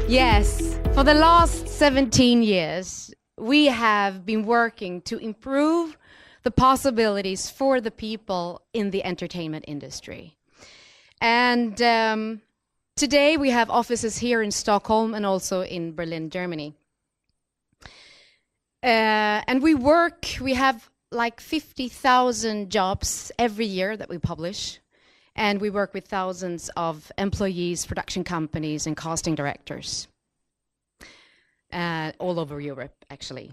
Yes, for the last 17 years, we have been working to improve the possibilities for the people in the entertainment industry. And today we have offices here in Stockholm and also in Berlin, Germany. And we have like 50,000 jobs every year that we publish. And we work with thousands of employees, production companies, and casting directors all over Europe, actually.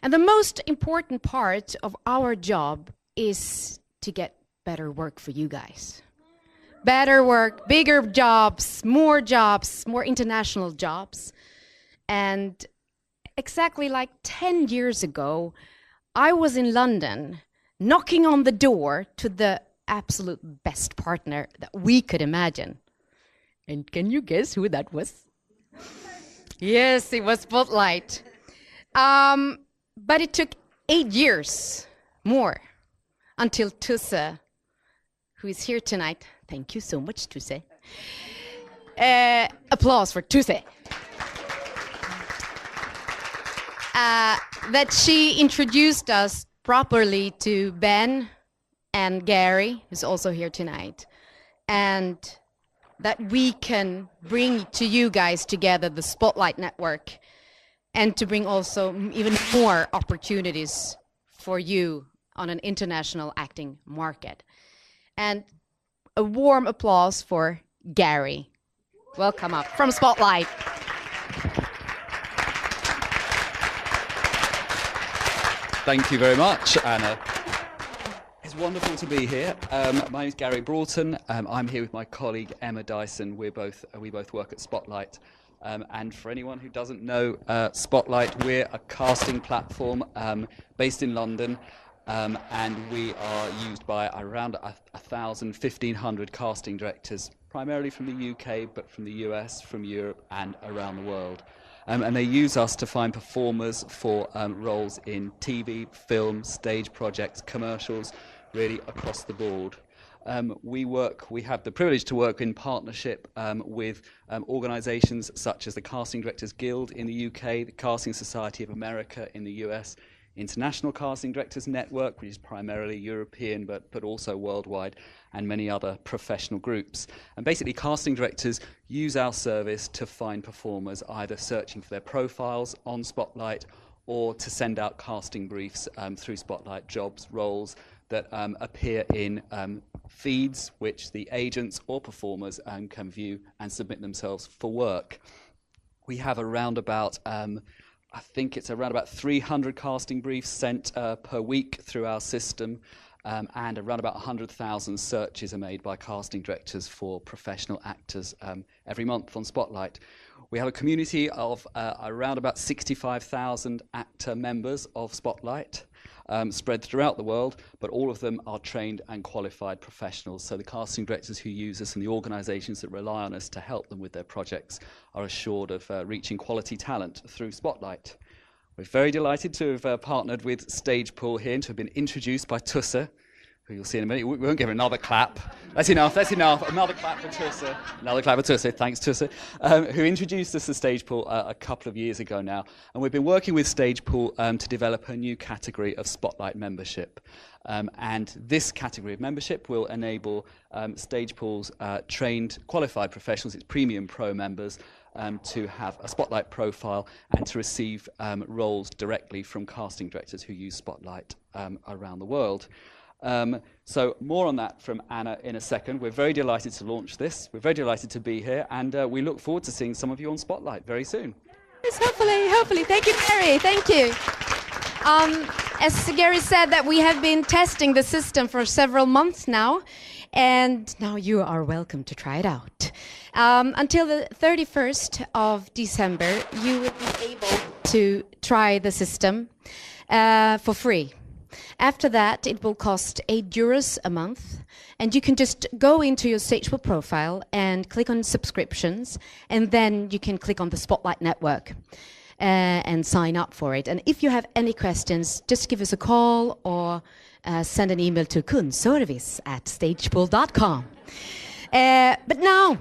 And the most important part of our job is to get better work for you guys. Better work, bigger jobs, more international jobs. And exactly like 10 years ago, I was in London knocking on the door to the absolute best partner that we could imagine. And can you guess who that was? Yes, it was Spotlight. But it took 8 years more until Tusse, who is here tonight. Thank you so much, Tusse. Applause for Tusse. That she introduced us properly to Ben and Gary, who's also here tonight, and that we can bring to you guys together the Spotlight Network and to bring also even more opportunities for you on an international acting market. And a warm applause for Gary. Welcome up from Spotlight. Thank you very much, Anna. It's wonderful to be here. My name is Gary Broughton. I'm here with my colleague Emma Dyson. We both work at Spotlight. And for anyone who doesn't know Spotlight, we're a casting platform based in London. And we are used by around 1,500 casting directors, primarily from the UK, but from the US, from Europe, and around the world. And they use us to find performers for roles in TV, film, stage projects, commercials, really across the board. We have the privilege to work in partnership with organisations such as the Casting Directors Guild in the UK, the Casting Society of America in the US, International Casting Directors Network, which is primarily European but also worldwide, and many other professional groups. And basically, casting directors use our service to find performers, either searching for their profiles on Spotlight or to send out casting briefs through Spotlight jobs, roles that appear in feeds which the agents or performers can view and submit themselves for work. We have around about I think it's around about 300 casting briefs sent per week through our system, and around about 100,000 searches are made by casting directors for professional actors every month on Spotlight. We have a community of around about 65,000 actor members of Spotlight, spread throughout the world, but all of them are trained and qualified professionals. So the casting directors who use us and the organisations that rely on us to help them with their projects are assured of reaching quality talent through Spotlight. We're very delighted to have partnered with StagePool here and to have been introduced by Tusse, who you'll see in a minute. We won't give her another clap. That's enough. Another clap for Tusse. Another clap for Tusse. Thanks, Tusse. Who introduced us to StagePool a couple of years ago now. And we've been working with StagePool to develop a new category of Spotlight membership. And this category of membership will enable StagePool's trained, qualified professionals, its premium pro members, to have a Spotlight profile and to receive roles directly from casting directors who use Spotlight around the world. So more on that from Anna in a second. We're very delighted to launch this. We're very delighted to be here, and we look forward to seeing some of you on Spotlight very soon. Yes, hopefully. Thank you, Gary. Thank you. As Gary said, that we have been testing the system for several months now, and now you are welcome to try it out. Until the 31st of December, you will be able to try the system for free. After that, it will cost €8 a month, and you can just go into your StagePool profile and click on subscriptions, and then you can click on the Spotlight Network and sign up for it. And if you have any questions, just give us a call or send an email to kundservice@stagepool.com. But now,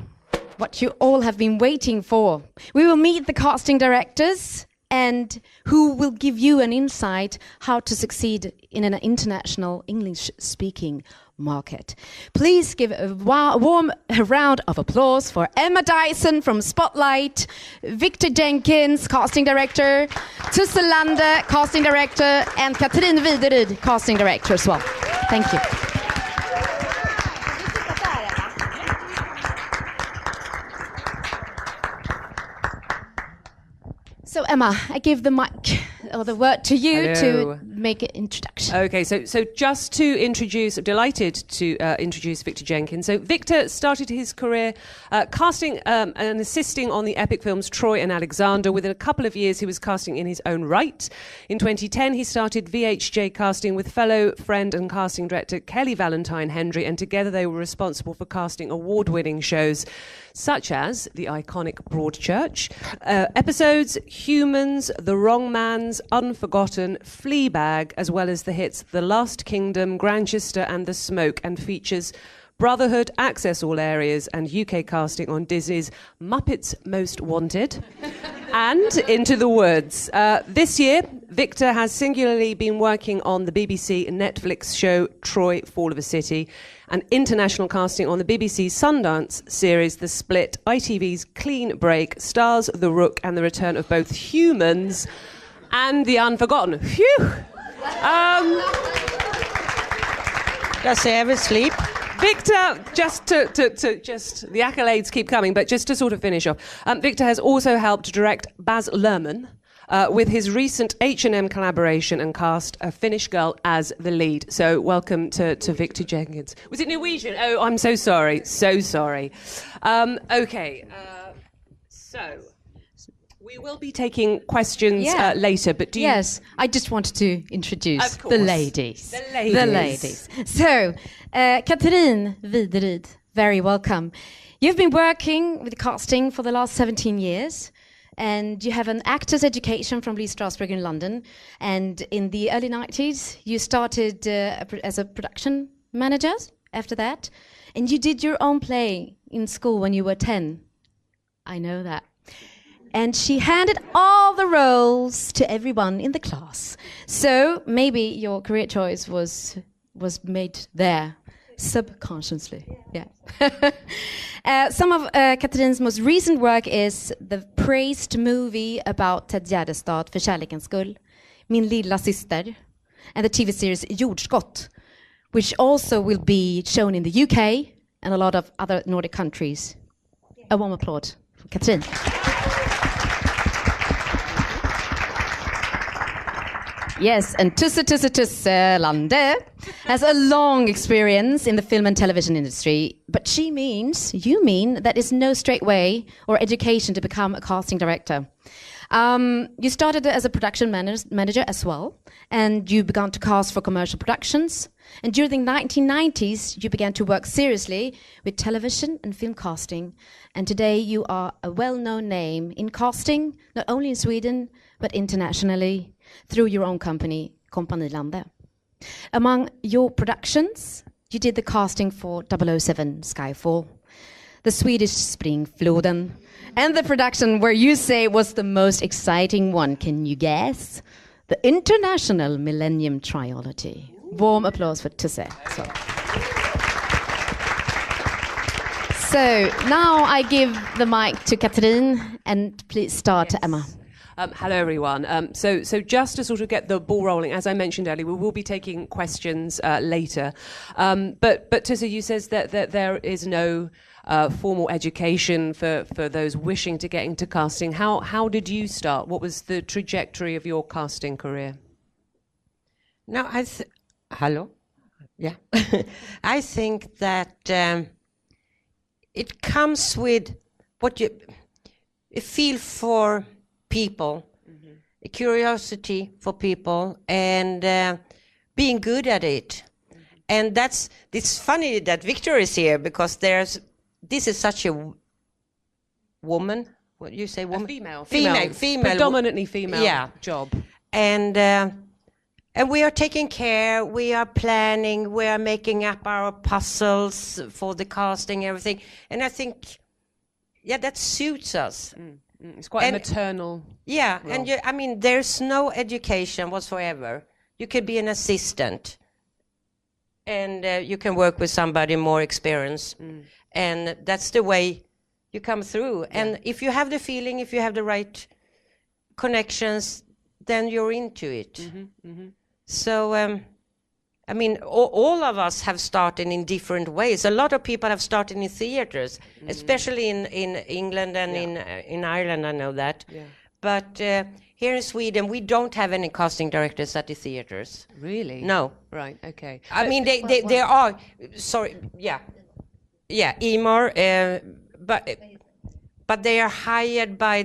what you all have been waiting for. We will meet the casting directors and who will give you an insight how to succeed in an international English-speaking market. Please give a warm round of applause for Emma Dyson from Spotlight, Victor Jenkins, casting director, Tusse Lande, casting director, and Catrin Wideryd, casting director as well. Thank you. So Emma, I give the mic or the word to you. Hello. To make an introduction. Okay, so just to introduce, delighted to introduce Victor Jenkins. So Victor started his career casting and assisting on the epic films Troy and Alexander. Within a couple of years, he was casting in his own right. In 2010, he started VHJ casting with fellow friend and casting director Kelly Valentine Hendry, and together they were responsible for casting award-winning shows such as the iconic Broadchurch, episodes Humans, The Wrong Man's, Unforgotten, Fleabag, as well as the hits The Last Kingdom, Grantchester and The Smoke, and features Brotherhood, Access All Areas, and UK casting on Disney's Muppets Most Wanted and Into the Woods. This year, Victor has singularly been working on the BBC Netflix show Troy, Fall of a City, and international casting on the BBC Sundance series The Split, ITV's Clean Break, stars The Rook, and the return of both Humans and The Unforgotten. Phew! Does he ever sleep? Victor, just to the accolades keep coming, but just to sort of finish off, Victor has also helped direct Baz Luhrmann with his recent H&M collaboration and cast a Finnish girl as the lead. So welcome to Victor Jenkins. Was it Norwegian? Oh, I'm so sorry. So sorry. Okay, so we will be taking questions later, but do you... Yes, I just wanted to introduce the ladies. The ladies. So, Catrin Wideryd, very welcome. You've been working with casting for the last 17 years, and you have an actor's education from Lee Strasberg in London, and in the early 90s, you started as a production manager after that, and you did your own play in school when you were 10. I know that. And she handed all the roles to everyone in the class. So maybe your career choice was made there, subconsciously. Yeah. Some of Catrin's most recent work is the praised movie about Ted Gärdestad, För kärlekens skull, Min lilla syster, and the TV series Jordskott, which also will be shown in the UK and a lot of other Nordic countries. A warm applause for Catrin. Yes, and Tusse Lande has a long experience in the film and television industry, but you mean that is no straight way or education to become a casting director. You started as a production manager as well, and you began to cast for commercial productions. And during the 1990s, you began to work seriously with television and film casting. And today you are a well-known name in casting, not only in Sweden, but internationally, through your own company, Kompani Lande. Among your productions, you did the casting for 007 Skyfall, the Swedish Springfloden, and the production where you say was the most exciting one. Can you guess? The International Millennium Trilogy. Warm applause for Tusse. So now I give the mic to Catrin, and please start, Emma. Hello, everyone. So just to sort of get the ball rolling, as I mentioned earlier, we will be taking questions later. But Tusse, you says that there is no formal education for those wishing to get into casting. How did you start? What was the trajectory of your casting career? No, hello? Yeah. I think that it comes with what you feel for people, a curiosity for people, and being good at it. And it's funny that Victor is here, because this is such a woman, what do you say, woman? Female. Predominantly female job. And we are taking care, we are planning, we are making up our puzzles for the casting, everything. And I think that suits us. It's quite a maternal. Yeah, role. and I mean, there's no education whatsoever. You could be an assistant, and you can work with somebody more experienced, and that's the way you come through. And if you have the feeling, if you have the right connections, then you're into it. So, I mean, all of us have started in different ways. A lot of people have started in theaters, especially in England and in Ireland, I know that. Yeah. But here in Sweden, we don't have any casting directors at the theaters. Really? No. Right, okay. I mean, they are, sorry, EMOR, but they are hired by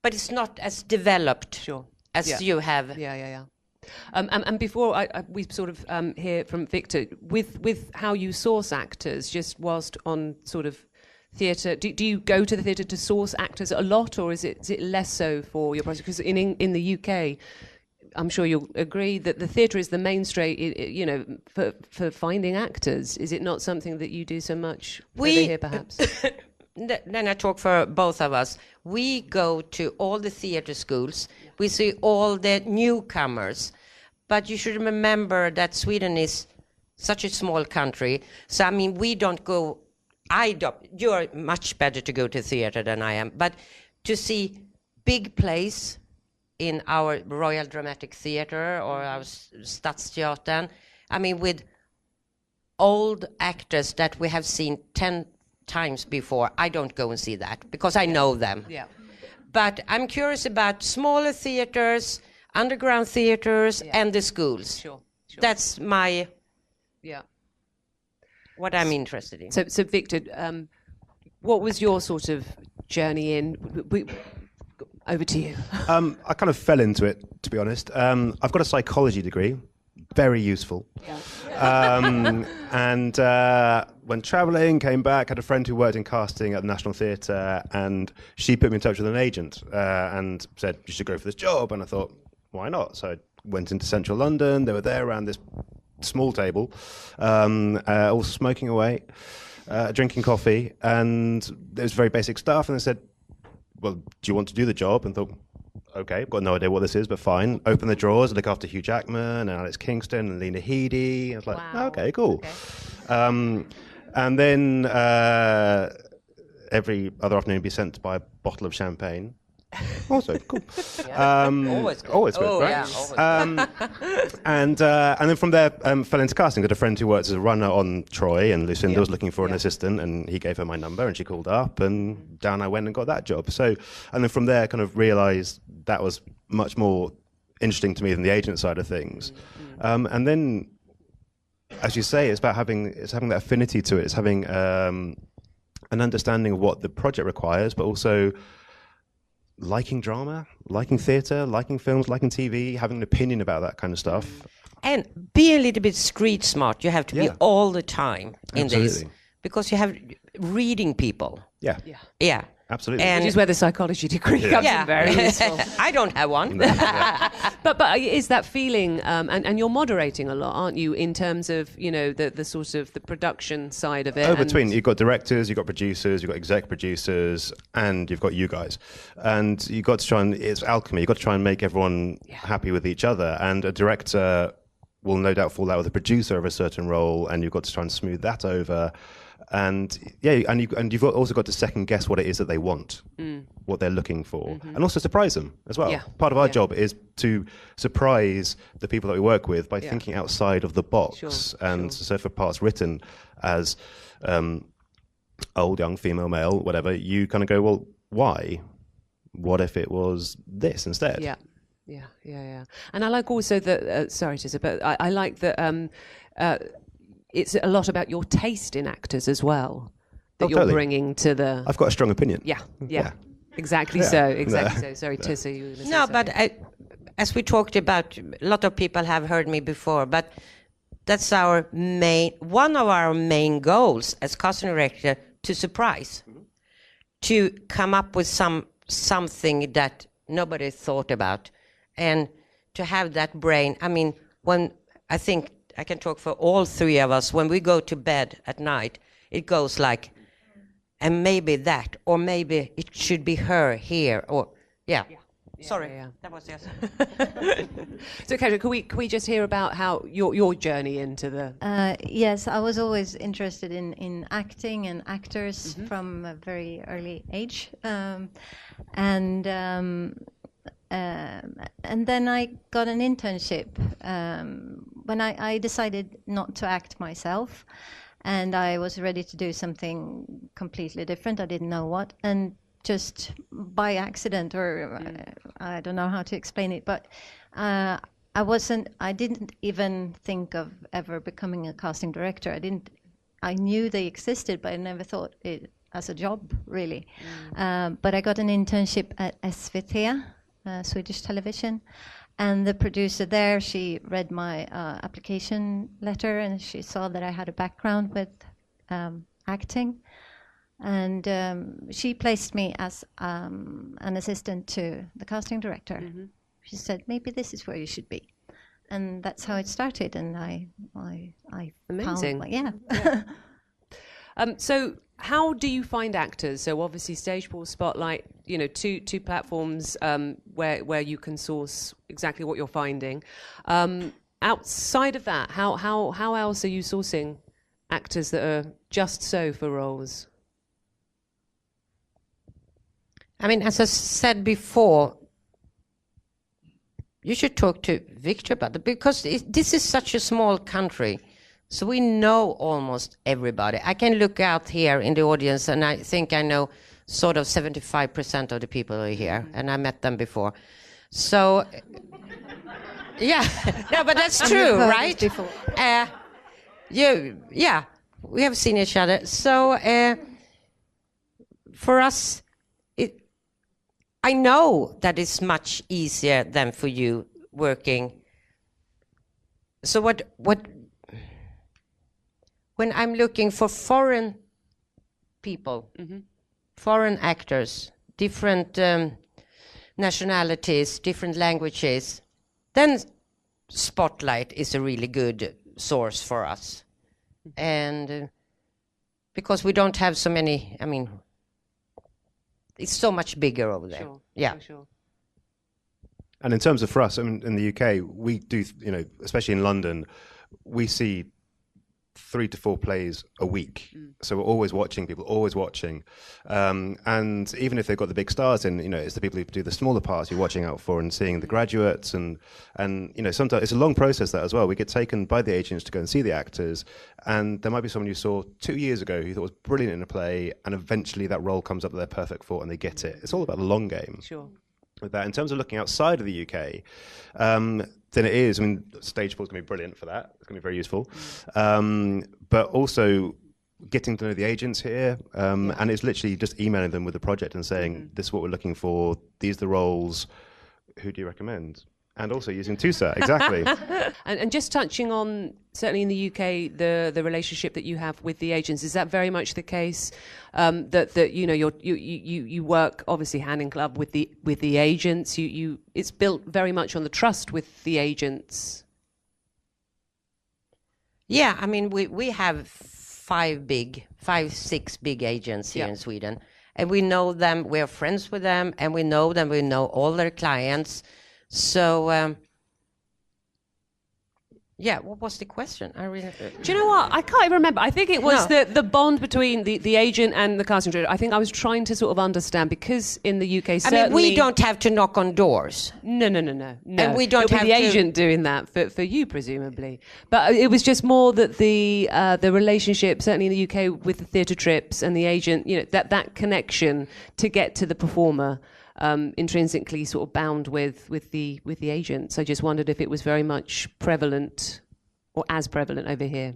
but it's not as developed as you have. Yeah. And before we sort of hear from Victor, with how you source actors, just whilst on sort of theatre, do you go to the theatre to source actors a lot, or is it less so for your project? Because in the UK, I'm sure you'll agree that the theatre is the mainstay, you know, for finding actors. Is it not something that you do so much over here, perhaps? Then I talk for both of us. We go to all the theatre schools. We see all the newcomers. But you should remember that Sweden is such a small country. So, I mean, we don't go... You're much better to go to theatre than I am. But to see big plays in our Royal Dramatic Theatre or our Stadsteatern, I mean, with old actors that we have seen 10 times before, I don't go and see that because I know them. Yeah. But I'm curious about smaller theaters, underground theaters, and the schools. Sure. That's my what I'm interested in. So Victor, what was your sort of journey in? Over to you. I kind of fell into it, to be honest. I've got a psychology degree, very useful. And when travelling, came back, had a friend who worked in casting at the National Theatre, and she put me in touch with an agent and said, you should go for this job. And I thought, why not? So I went into central London. They were there around this small table, all smoking away, drinking coffee, and it was very basic stuff. And they said, well, do you want to do the job? And thought, okay, I've got no idea what this is, but fine. Open the drawers, look after Hugh Jackman and Alex Kingston and Lena Headey. I was like, wow. Okay, cool. Okay. And then every other afternoon be sent to buy a bottle of champagne. Also cool. Always good. Always good, right? Yeah, and then from there, fell into casting. Got a friend who worked as a runner on Troy, and Lucinda was looking for an assistant, and he gave her my number, and she called up, and down I went and got that job. So, and then from there, kind of realised that was much more interesting to me than the agent side of things. And then, as you say, it's about having that affinity to it. It's having an understanding of what the project requires, but also liking drama, liking theatre, liking films, liking TV, having an opinion about that kind of stuff. And be a little bit street smart. You have to be all the time in this. Because you have reading people. Yeah. Absolutely. Which is where the psychology degree comes in very useful. I don't have one. But is that feeling, and you're moderating a lot, aren't you, in terms of, you know, the sort of the production side of it? Between, you've got directors, you've got producers, you've got exec producers, and you've got you guys. And you've got to try and, it's alchemy, you've got to try and make everyone happy with each other. And a director will no doubt fall out with a producer of a certain role, and you've got to try and smooth that over. And you've also got to second guess what it is that they want, what they're looking for, and also surprise them as well. Part of our job is to surprise the people that we work with by thinking outside of the box. So for parts written as old, young, female, male, whatever, you kind of go, well, why? What if it was this instead? Yeah. And I like also that, sorry, Tusse, but I like that it's a lot about your taste in actors as well that you're bringing to the... I've got a strong opinion. Yeah. Exactly so. Sorry, Tusse, you were going to say something. But as we talked about, a lot of people have heard me before, but that's one of our main goals as casting director, to surprise, to come up with something that nobody thought about, and to have that brain. I mean, when I think I can talk for all three of us, when we go to bed at night, it goes like, and maybe that, or maybe it should be her here, or yeah. Sorry, that was yes. So, Catrin, can we just hear about how your journey into the? Yes, I was always interested in acting and actors from a very early age, and then I got an internship when I decided not to act myself, and I was ready to do something completely different. I didn't know what, and just by accident, or I don't know how to explain it, but I didn't even think of ever becoming a casting director. I knew they existed, but I never thought it as a job, really. But I got an internship at SVT, Swedish television, and the producer there, she read my application letter, and she saw that I had a background with acting. And she placed me as an assistant to the casting director. She said, maybe this is where you should be. And that's how it started. And I Amazing. Yeah. So how do you find actors? So obviously StagePool Spotlight, two platforms where you can source exactly what you're finding. Outside of that, how else are you sourcing actors that are just so for roles? I mean, as I said before, you should talk to Victor about it, because this is such a small country, so we know almost everybody. I can look out here in the audience, and I think I know sort of 75% of the people who are here, and I met them before. So, yeah, no, but that's true, right? Yeah, we have seen each other. So, for us, I know that it's much easier than for you working. So when I'm looking for foreign people, foreign actors, different nationalities, different languages, then Spotlight is a really good source for us. And because we don't have so many, I mean, it's so much bigger over there. Sure. Yeah. Sure. And in terms of for us, I mean, in the UK, we do, especially in London, we see 3 to 4 plays a week. So we're always watching people, always watching. And even if they've got the big stars in, it's the people who do the smaller parts you're watching out for and seeing the graduates. And sometimes it's a long process that as well. We get taken by the agents to go and see the actors. And there might be someone you saw 2 years ago who thought was brilliant in a play. And eventually that role comes up that they're perfect for and they get it. It's all about the long game. Sure. With that, in terms of looking outside of the UK, then it is. I mean, StagePool is going to be brilliant for that. It's going to be very useful. But also getting to know the agents here, and it's literally just emailing them with the project and saying, this is what we're looking for, these are the roles, who do you recommend? And also using Tusse, exactly. And just touching on, certainly in the UK, the relationship that you have with the agents, is that very much the case? That you work obviously hand in glove with the agents. It's built very much on the trust with the agents. Yeah, I mean we have 6 big agents here in Sweden, and we know them. We're friends with them, and we know them. We know all their clients. So, what was the question? Do you know what? I can't even remember. I think it was the bond between the agent and the casting director. I think I was trying to sort of understand, because in the UK, certainly... I mean, we don't have to knock on doors. No. And we don't have the agent doing that for you, presumably. But it was just more that the relationship, certainly in the UK, with the theatre trips and the agent, that connection to get to the performer, intrinsically sort of bound with the agents. I just wondered if it was very much prevalent or as prevalent over here.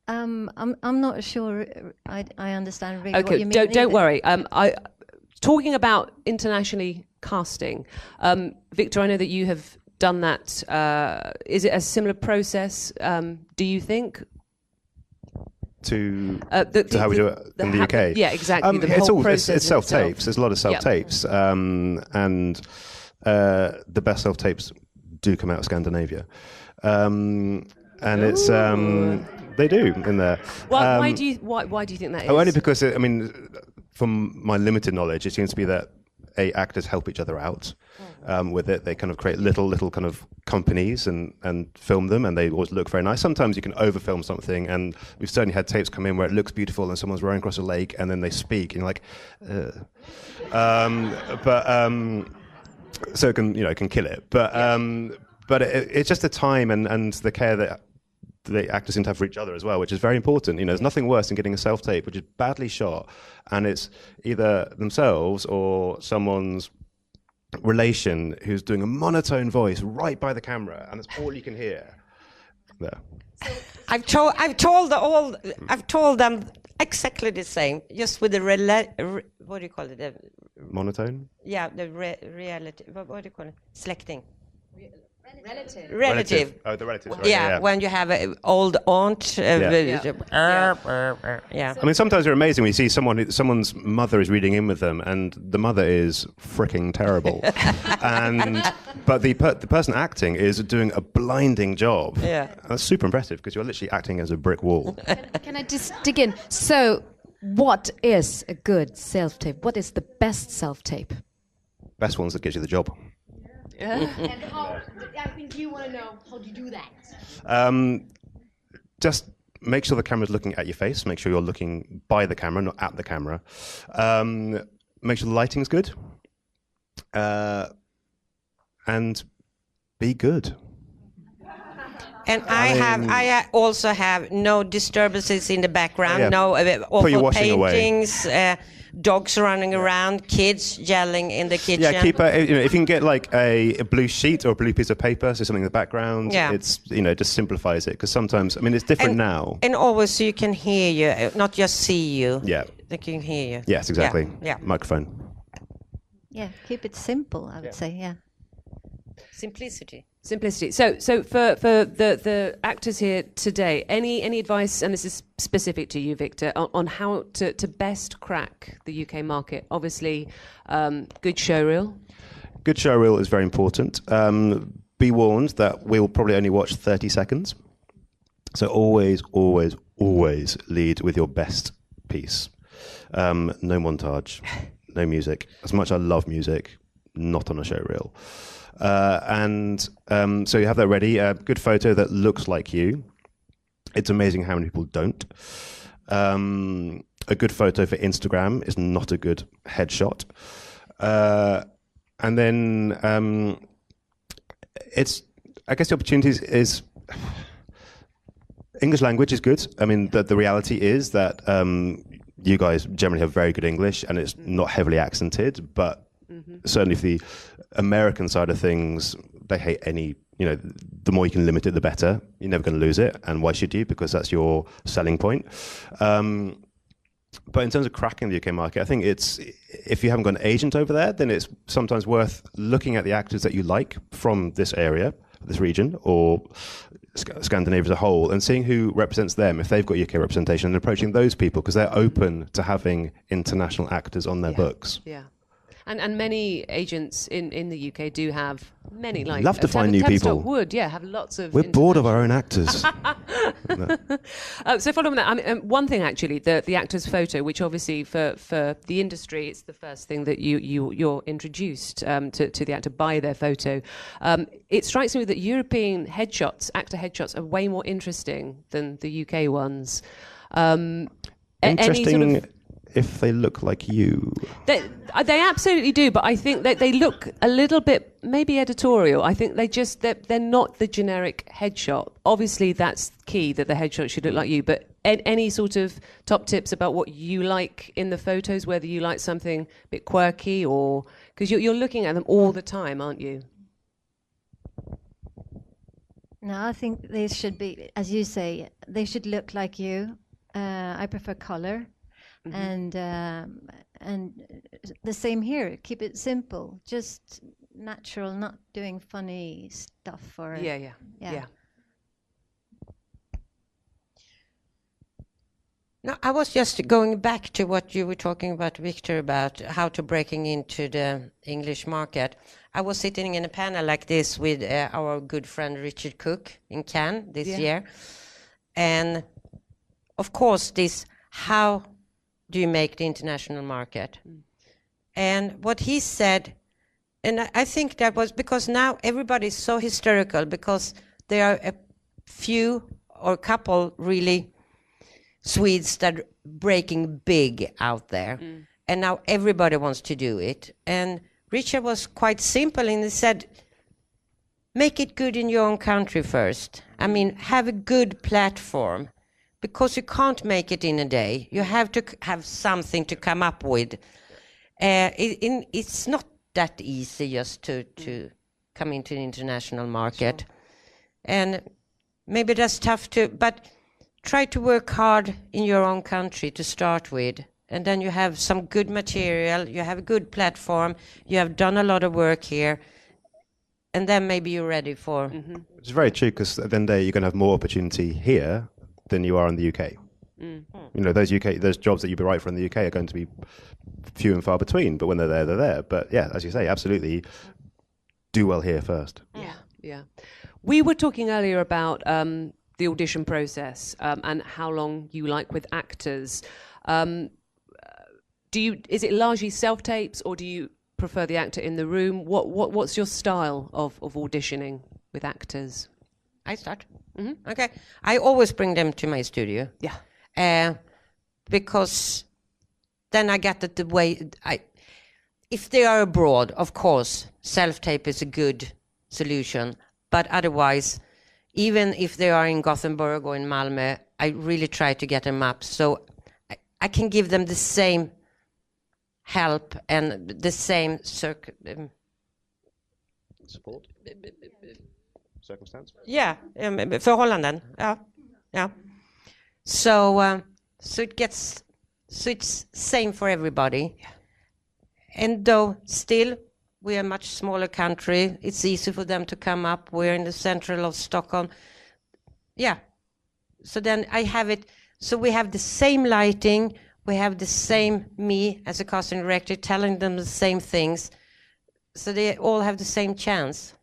I'm not sure I understand really what you mean. Don't worry. Talking about internationally casting, Victor, I know that you have done that. Is it a similar process, do you think? To how we do it in the UK. Yeah, exactly. It's self-tapes. There's a lot of self-tapes, and the best self-tapes do come out of Scandinavia, and it's They do in there. Why do you think that is? Only because, from my limited knowledge, it seems to be that actors help each other out with it. They kind of create little kind of companies and film them, and they always look very nice. Sometimes you can overfilm something, and we've certainly had tapes come in where it looks beautiful and someone's rowing across a lake and then they speak and you're like, so it can kill it. But it's just the time and the care that the actors seem to have for each other as well, which is very important. There's nothing worse than getting a self-tape which is badly shot, and it's either themselves or someone's relation who's doing a monotone voice right by the camera, and that's all you can hear. There. I've told them exactly the same, just with the what do you call it? Monotone? Yeah, the reality. What do you call it? Släkting. Relative. Oh, the relatives. Right. Yeah, when you have an old aunt. Yeah. I mean, sometimes they're amazing when you see someone's mother is reading in with them, and the mother is fricking terrible, but the person acting is doing a blinding job. Yeah, that's super impressive because you're literally acting as a brick wall. Can I just dig in? So, what is a good self-tape? What is the best self-tape? Best ones that gives you the job. And how? I think you want to know how do you do that? Just make sure the camera's looking at your face. Make sure you're looking by the camera, not at the camera. Make sure the lighting's good, and be good. And I also have no disturbances in the background, no awful paintings, dogs running around, kids yelling in the kitchen. Yeah, keep if you can get like a blue sheet or a blue piece of paper, so something in the background. Yeah. It's just simplifies it, because sometimes it's different now. And always so you can hear you, not just see you. Yeah, they can hear you. Yes, exactly. Yeah. Microphone. Yeah, keep it simple, I would say. Yeah. Simplicity. So for the actors here today, any advice, and this is specific to you, Victor, on how to best crack the UK market? Obviously, good showreel. Good showreel is very important. Be warned that we'll probably only watch 30 seconds. So always, always, always lead with your best piece. No montage, no music. As much as I love music, not on a showreel. So you have that ready. A good photo that looks like you. It's amazing how many people don't. A good photo for Instagram is not a good headshot. And then I guess the opportunities is English language is good. I mean, the reality is that you guys generally have very good English, and it's not heavily accented, but certainly for the American side of things, they hate any, the more you can limit it, the better. You're never going to lose it. And why should you? Because that's your selling point. But in terms of cracking the UK market, I think if you haven't got an agent over there, then it's sometimes worth looking at the actors that you like from this area, this region, or Scandinavia as a whole, and seeing who represents them, if they've got UK representation, and approaching those people, because they're open to having international actors on their books. Yeah. And many agents in the UK do have many, like... Love to find new people. Would, have lots of... We're bored of our own actors. So following that, one thing actually, the actor's photo, which obviously for the industry, it's the first thing that you're introduced to the actor by their photo. It strikes me that European actor headshots, are way more interesting than the UK ones. Interesting... if they look like you. They absolutely do, but I think that they look a little bit maybe editorial. I think they're not the generic headshot. Obviously, that's key, that the headshot should look like you, but any sort of top tips about what you like in the photos, whether you like something a bit quirky or... Because you're looking at them all the time, aren't you? No, I think they should be, as you say, they should look like you. I prefer color. Mm-hmm. And the same here. Keep it simple, just natural, not doing funny stuff or yeah. No, I was just going back to what you were talking about, Victor, about how to breaking into the English market. I was sitting in a panel like this with our good friend Richard Cook in Cannes this year, and of course, this, how do you make the international market? And what he said, and I think that was because now everybody is so hysterical because there are a few or a couple really Swedes that are breaking big out there. And now everybody wants to do it. And Richard was quite simple, and he said, make it good in your own country first. I mean, have a good platform, because you can't make it in a day. You have to have something to come up with. It's not that easy just to come into the international market. Sure. And maybe that's tough too, but try to work hard in your own country to start with. And then you have some good material, you have a good platform, you have done a lot of work here, and then maybe you're ready for... It's very true, because at the end of the day, you're going to have more opportunity here than you are in the UK. You know, those jobs that you'd be right for in the UK are going to be few and far between, but when they're there, they're there. But yeah, as you say, absolutely, do well here first. Yeah. We were talking earlier about the audition process and how long you like with actors. Is it largely self-tapes, or do you prefer the actor in the room? What's your style of auditioning with actors? I start. Okay. I always bring them to my studio. Yeah. Because then I get it the way if they are abroad, of course, self-tape is a good solution. But otherwise, even if they are in Gothenburg or in Malmö, I really try to get them up. So I can give them the same help and the same Support? Circumstance? Yeah, förhållanden. Yeah. So it's same for everybody. Yeah. And though still we are a much smaller country, it's easy for them to come up. We're in the central of Stockholm. Yeah. So then I have it. So we have the same lighting. We have the same me as a casting director telling them the same things. So they all have the same chance.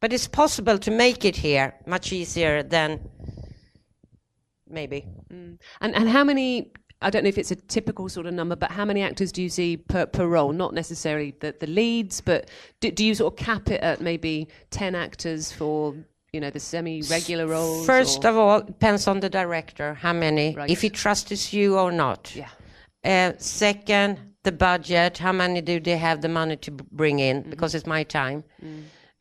But it's possible to make it here much easier than maybe. And how many, I don't know if it's a typical sort of number, but how many actors do you see per role? Not necessarily the leads, but do you sort of cap it at maybe 10 actors for, you know, the semi-regular roles? First of all, depends on the director, how many, if he trusts you or not. Yeah. Second, the budget, how many do they have the money to bring in, because it's my time.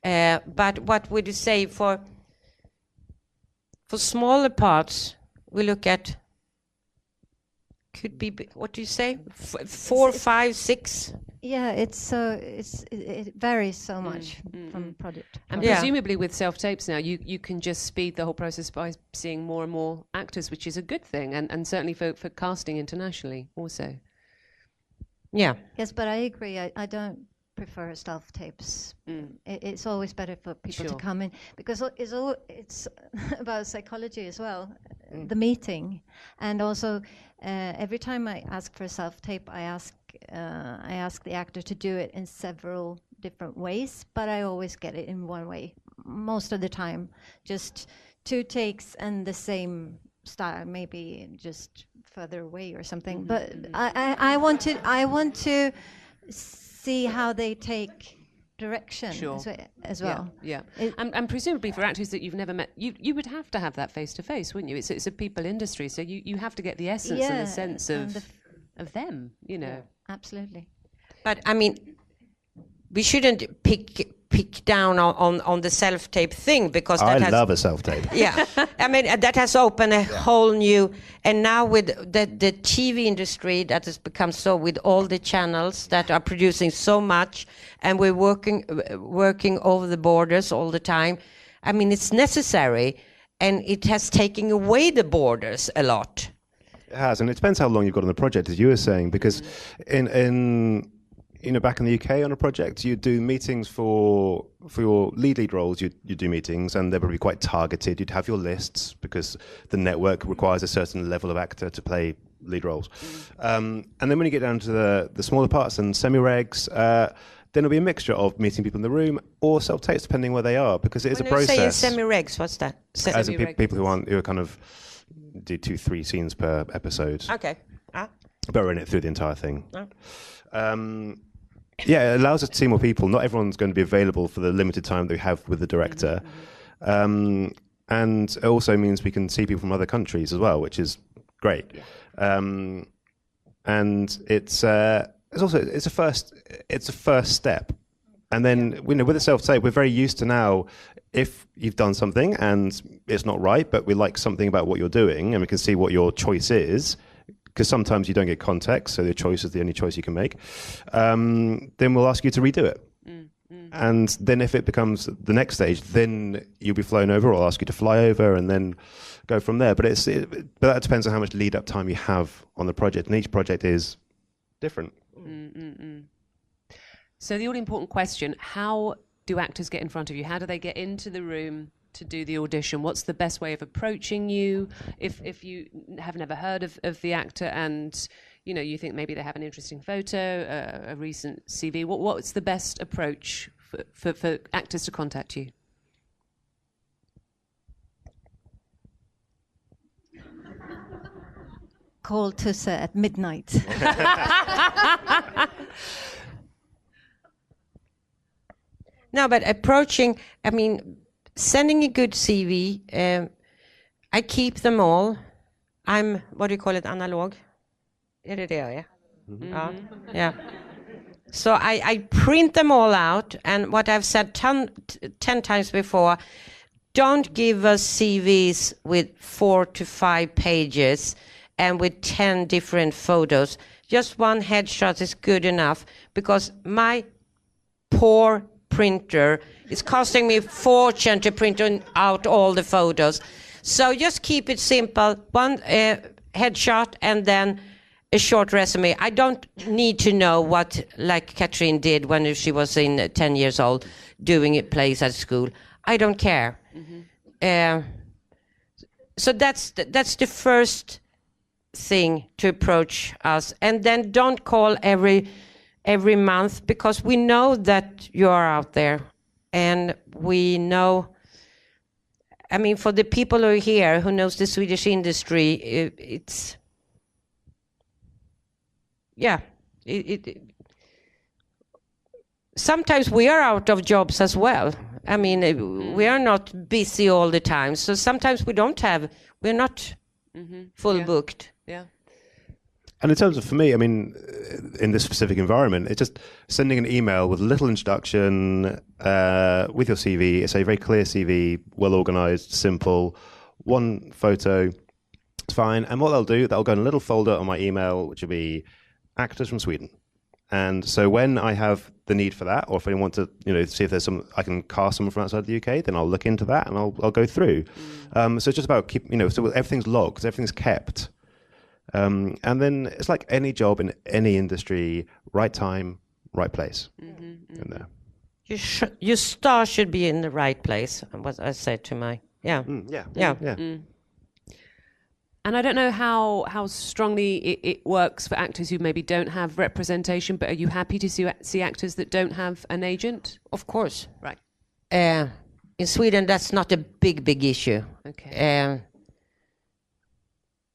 But what would you say for smaller parts, we look at, could be, what do you say, 4, 5, 6? Yeah, it varies so much from project. And presumably with self-tapes now, you can just speed the whole process by seeing more and more actors, which is a good thing, and certainly for casting internationally also. Yeah. Yes, but I agree. I don't prefer self-tapes. It's always better for people to come in, because it's about psychology as well, the meeting. And also, every time I ask for a self-tape, I ask the actor to do it in several different ways, but I always get it in one way. Most of the time, just 2 takes and the same style, maybe just further away or something. But I want to see how they take direction as well. Yeah. And presumably for actors that you've never met, you would have to have that face-to-face, wouldn't you? It's a people industry, so you have to get the essence and the sense of them, you know. Yeah, absolutely. But I mean, we shouldn't pick down on the self-tape thing, because I love a self-tape. Yeah, I mean, that has opened a whole new, and now with the TV industry that has become so, with all the channels that are producing so much, and we're working over the borders all the time. I mean, it's necessary, and it has taken away the borders a lot. It has, and it depends how long you've got on the project, as you were saying, because back in the UK on a project, you do meetings for your lead roles. You do meetings, and they would be quite targeted. You'd have your lists, because the network requires a certain level of actor to play lead roles. And then when you get down to the smaller parts and semi-regs, then it'll be a mixture of meeting people in the room or self-tapes, depending where they are, because it is a process. When you say semi-regs, what's that? As in people who are kind of do 2-3 scenes per episode. Okay. But we're in it through the entire thing. Yeah, it allows us to see more people. Not everyone's going to be available for the limited time they have with the director. And it also means we can see people from other countries as well, which is great. And it's a first step. And then with the self-tape, we're very used to now, if you've done something and it's not right, but we like something about what you're doing and we can see what your choice is, because sometimes you don't get context, so the choice is the only choice you can make, then we'll ask you to redo it. And then if it becomes the next stage, then you'll be flown over, or I'll ask you to fly over and then go from there. But but that depends on how much lead-up time you have on the project, and each project is different. So the all-important question, how do actors get in front of you? How do they get into the room to do the audition? What's the best way of approaching you if you have never heard of the actor and you think maybe they have an interesting photo, a recent CV? What's the best approach for actors to contact you? Call Tusse at midnight. No, but approaching, sending a good CV, I keep them all. I'm, what do you call it, analog? Yeah. Yeah. So I print them all out, and what I've said 10 times before, don't give us CVs with 4 to 5 pages and with 10 different photos. Just one headshot is good enough, because my poor printer is costing me a fortune to print out all the photos. So just keep it simple, one headshot and then a short resume. I don't need to know what, like Catrin did when she was 10 years old, doing plays at school. I don't care. So that's the first thing to approach us. And then don't call every month, because we know that you are out there, and we know, for the people who are here who knows the Swedish industry, sometimes we are out of jobs as well. We are not busy all the time, so sometimes we're not full booked. Yeah. And in terms of, for me, in this specific environment, it's just sending an email with a little introduction with your CV. It's a very clear CV, well organized, simple, one photo, it's fine. And what they'll go in a little folder on my email, which will be actors from Sweden. And so when I have the need for that, or if I want to, see if there's I can cast someone from outside the UK, then I'll look into that and I'll go through. So it's just about so everything's logged, everything's kept. And then it's like any job in any industry, right time, right place. In there. Your star should be in the right place, what I said to my... Yeah. And I don't know how strongly it works for actors who maybe don't have representation, but are you happy to see actors that don't have an agent? Of course. Right. In Sweden, that's not a big issue. Okay.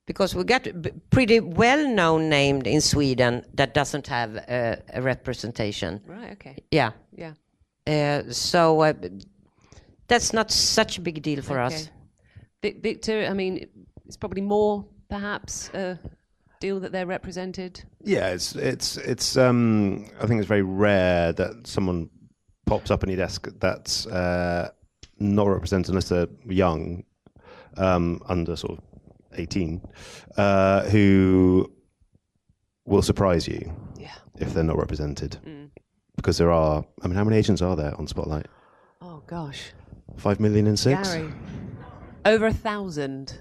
Because we got pretty well-known named in Sweden that doesn't have a representation. Right, okay. Yeah. Yeah. So that's not such a big deal for us. Victor, it's probably more, perhaps, a deal that they're represented. Yeah, it's. I think it's very rare that someone pops up on your desk that's not represented unless they're young, under sort of 18, who will surprise you if they're not represented. Because there are, how many agents are there on Spotlight? Oh, gosh. 5 million in 6? Gary. Over 1,000.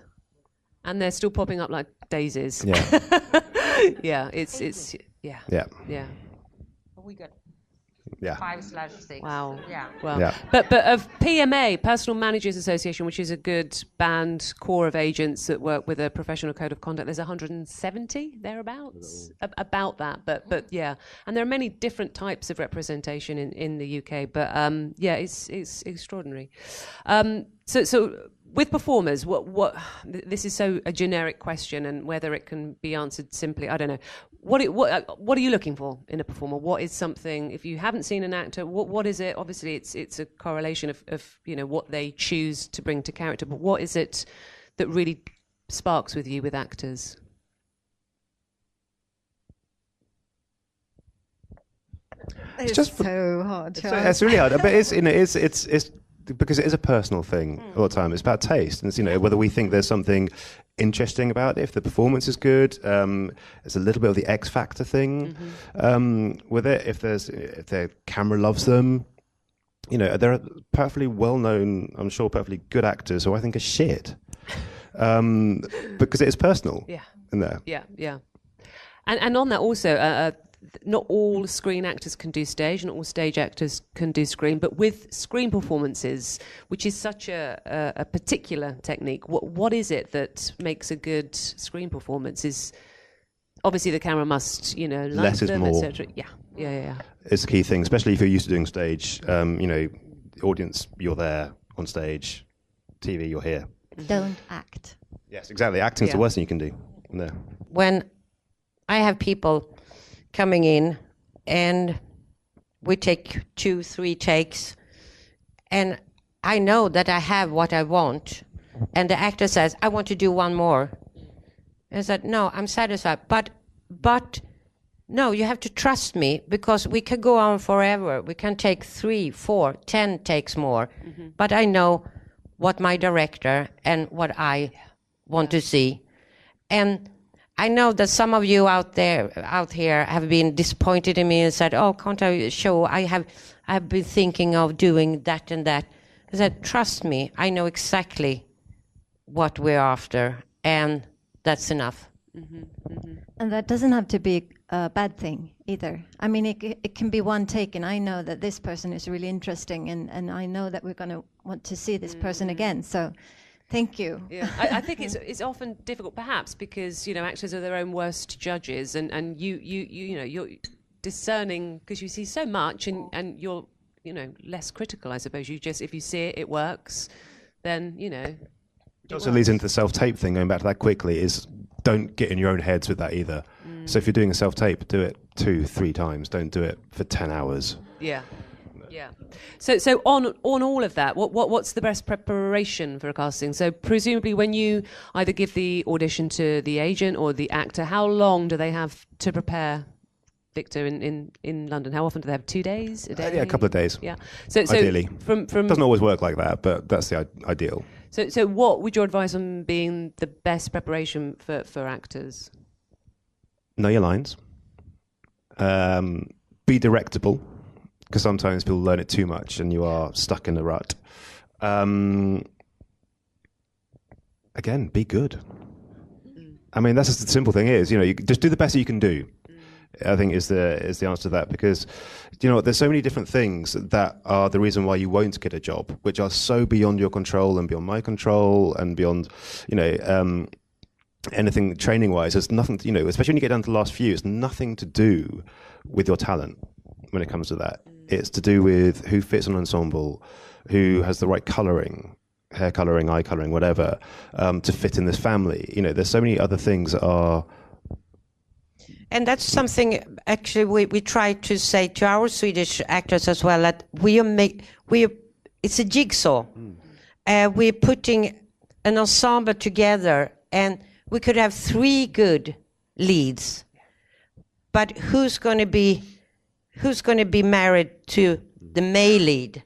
And they're still popping up like daisies. Yeah. Yeah, it's Yeah. We got Yeah. 5/6. Wow. Yeah. Well, Yeah. but of PMA, Personal Managers Association, which is a good band core of agents that work with a professional code of conduct, there's 170 thereabouts about that. But yeah, and there are many different types of representation in the UK. But yeah, it's extraordinary. So with performers, this is so a generic question, and whether it can be answered simply, I don't know. What are you looking for in a performer? What is something, if you haven't seen an actor, what is it? Obviously, it's a correlation of what they choose to bring to character, but what is it that really sparks with you with actors? It's just so hard. It's really hard, but it's because it is a personal thing all the time. It's about taste, and it's, whether we think there's something interesting about it, if the performance is good. It's a little bit of the X factor thing with it. If the camera loves them, there are perfectly well-known, I'm sure, perfectly good actors who I think are shit, because it is personal. Yeah. In there. Yeah. And on that also. Not all screen actors can do stage, not all stage actors can do screen, but with screen performances, which is such a particular technique, what is it that makes a good screen performance? Is obviously the camera must, like less is them, more. etc. Yeah. It's the key thing, especially if you're used to doing stage. The audience, you're there on stage. TV, you're here. Don't act. Yes, exactly. Acting is the worst thing you can do. No. When I have people coming in and we take 2-3 takes and I know that I have what I want, and the actor says, I want to do one more. And I said, no, I'm satisfied. But no, you have to trust me, because we can go on forever. We can take 3, 4, 10 takes more. But I know what my director and what I want to see. And I know that some of you out here have been disappointed in me and said, oh, can't I show? I've been thinking of doing that and that. I said, trust me, I know exactly what we're after, and that's enough. And that doesn't have to be a bad thing either. I mean, it can be one take, and I know that this person is really interesting, and I know that we're going to want to see this person again. So thank you. Yeah, I think it's often difficult, perhaps, because actors are their own worst judges, and you're discerning because you see so much, and you're less critical, I suppose. You just, if you see it works, then It also leads into the self-tape thing. Going back to that quickly, is don't get in your own heads with that either. So if you're doing a self-tape, do it 2-3 times. Don't do it for 10 hours. Yeah. So on all of that, what's the best preparation for a casting? So presumably when you either give the audition to the agent or the actor, how long do they have to prepare? Victor, in London, how often do they have? 2 days? A day? A couple of days. Yeah. So ideally. From doesn't always work like that, but that's the ideal. So what would your advice on being the best preparation for actors? Know your lines. Be directable, because sometimes people learn it too much and you are stuck in the rut. Again, be good. I mean, that's just the simple thing is, you just do the best that you can do. I think is the answer to that, because there's so many different things that are the reason why you won't get a job, which are so beyond your control and beyond my control and beyond anything training wise. There's nothing especially when you get down to the last few, it's nothing to do with your talent when it comes to that. It's to do with who fits an ensemble, who has the right colouring, hair colouring, eye colouring, whatever, to fit in this family. There's so many other things that are. And that's something actually we try to say to our Swedish actors as well, that it's a jigsaw. We're putting an ensemble together, and we could have 3 good leads, but who's going to be married to the male lead?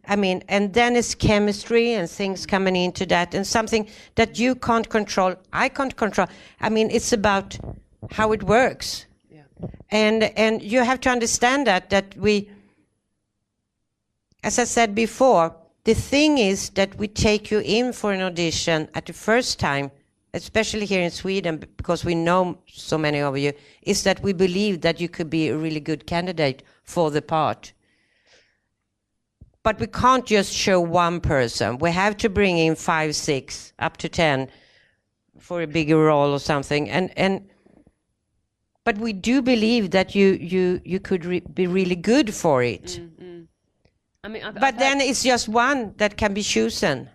I mean, and then it's chemistry and things coming into that, and something that you can't control, I can't control. I mean, it's about how it works. Yeah. And you have to understand that we, as I said before, the thing is that we take you in for an audition at the first time, especially here in Sweden, because we know so many of you, is that we believe that you could be a really good candidate for the part. But we can't just show one person. We have to bring in 5, 6, up to 10 for a bigger role or something. But we do believe that you could be really good for it. I mean, but then it's just one that can be chosen.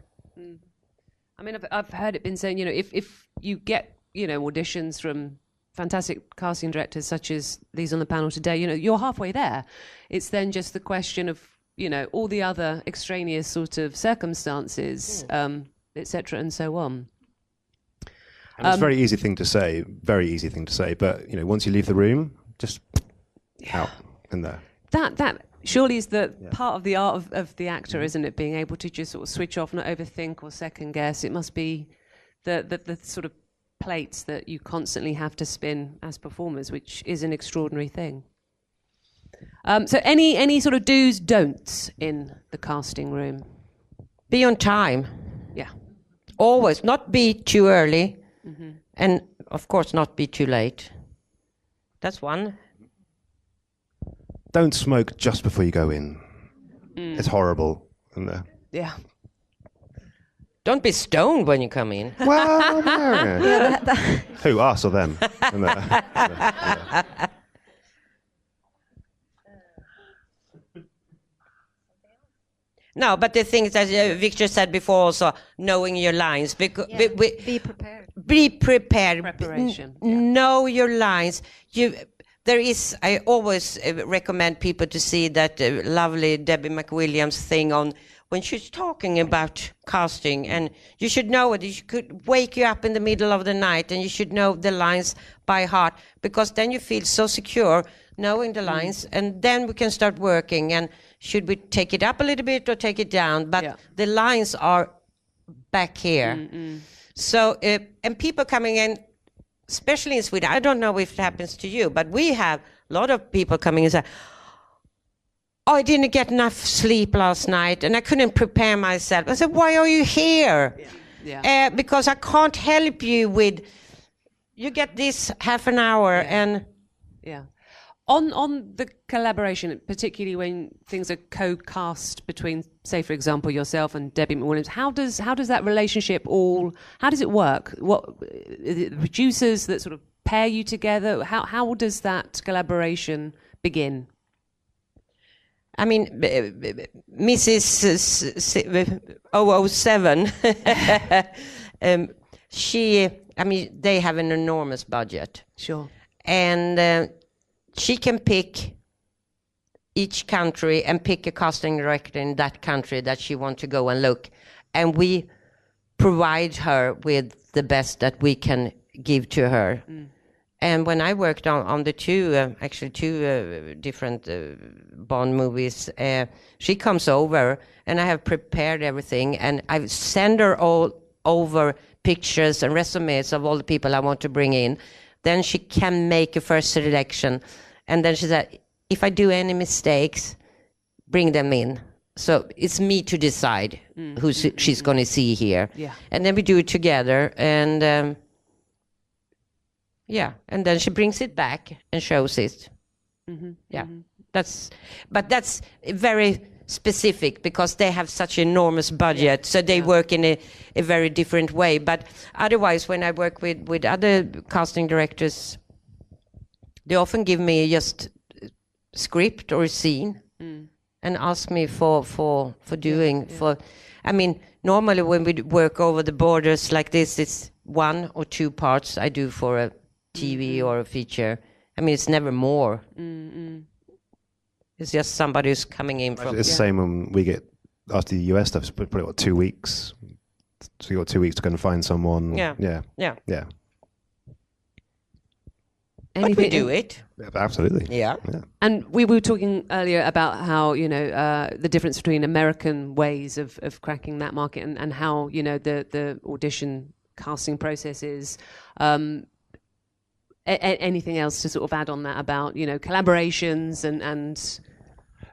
I mean, I've heard it been saying, if you get, auditions from fantastic casting directors such as these on the panel today, you're halfway there. It's then just the question of, all the other extraneous sort of circumstances, et cetera, and so on. And it's a very easy thing to say, but, once you leave the room, just out in there. That surely is the part of the art of the actor, isn't it? Being able to just sort of switch off, not overthink or second guess. It must be the sort of plates that you constantly have to spin as performers, which is an extraordinary thing. So any sort of do's, don'ts in the casting room? Be on time. Yeah. Always. Not be too early. Mm-hmm. And, of course, not be too late. That's one. Don't smoke just before you go in. It's horrible. Yeah. Don't be stoned when you come in. Well, no. Who, us or them? No, but the thing is that Victor said before also, knowing your lines. Be prepared. Be prepared. Preparation. Know your lines. I always recommend people to see that lovely Debbie McWilliams thing on when she's talking about casting, and you should know it. She could wake you up in the middle of the night, and you should know the lines by heart, because then you feel so secure knowing the lines, and then we can start working. And should we take it up a little bit or take it down? But the lines are back here. So, and people coming in, especially in Sweden, I don't know if it happens to you, but we have a lot of people coming and say, oh, I didn't get enough sleep last night and I couldn't prepare myself. I said, why are you here? Because I can't help you with, you get this half an hour and... Yeah. On the collaboration, particularly when things are co-cast between, say, for example, yourself and Debbie McWilliams, how does that relationship how does it work? What the producers that sort of pair you together? How does that collaboration begin? I mean, Mrs. 007, they have an enormous budget. Sure. And she can pick each country and pick a casting director in that country that she wants to go and look. And we provide her with the best that we can give to her. And when I worked on the two different Bond movies, she comes over and I have prepared everything and I send her all over pictures and resumes of all the people I want to bring in. Then she can make a first selection. And then she said, if I do any mistakes, bring them in. So it's me to decide who she's going to see here. Yeah. And then we do it together. And and then she brings it back and shows it. Yeah. That's very specific because they have such enormous budget, so they work in a very different way. But otherwise, when I work with other casting directors, they often give me just script or a scene and ask me for doing. I mean, normally when we work over the borders like this, it's 1 or 2 parts I do for a TV or a feature. I mean, it's never more. It's just somebody who's coming in from... It's the same when we get, after the US stuff, it's probably what, 2 weeks. So you got 2 weeks to go and find someone. Yeah. Anything, but we do it. Yeah, absolutely. Yeah. And we were talking earlier about how, the difference between American ways of cracking that market and how, the audition casting process is. Anything else to sort of add on that about, collaborations and...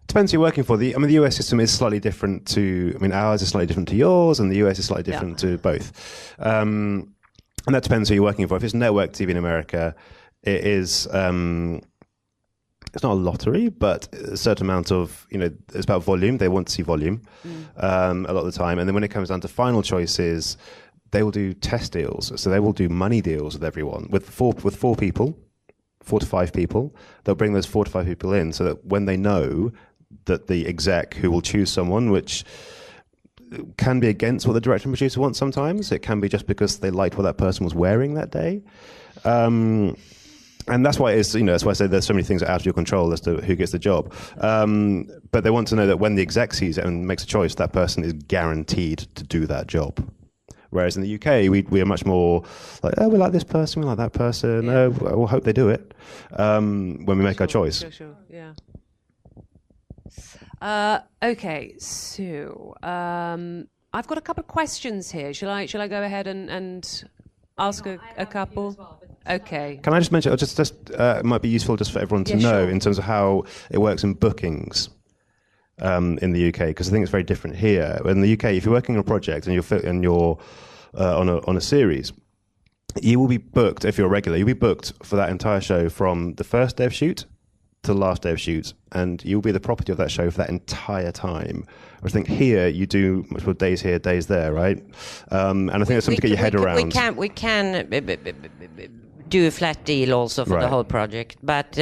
Depends who you're working for. The US system is slightly different to... ours is slightly different to yours, and the US is slightly different to both. And that depends who you're working for. If it's network TV in America, it is... it's not a lottery, but a certain amount of, it's about volume. They want to see volume a lot of the time. And then when it comes down to final choices, they will do test deals. So they will do money deals with everyone, with four people, 4 to 5 people. They'll bring those 4 to 5 people in so that when they know that the exec who will choose someone, which can be against what the director and producer want sometimes. It can be just because they liked what that person was wearing that day. And that's why that's why I say there's so many things out of your control as to who gets the job. But they want to know that when the exec sees it and makes a choice, that person is guaranteed to do that job. Whereas in the UK, we are much more like, oh, we like this person, we like that person. Yeah. Oh, we'll hope they do it when we make our choice. Sure, yeah. Okay, so I've got a couple of questions here. Shall I go ahead and ask a couple? Okay. Can I just mention, it might be useful just for everyone to know in terms of how it works in bookings in the UK, because I think it's very different here. In the UK, if you're working on a project and you're on a series, you will be booked, if you're a regular, you'll be booked for that entire show from the first day of shoot to the last day of shoot, and you'll be the property of that show for that entire time. I think here you do much more days here, days there, right? And I think that's something to get your head around. We can do a flat deal also for the whole project, but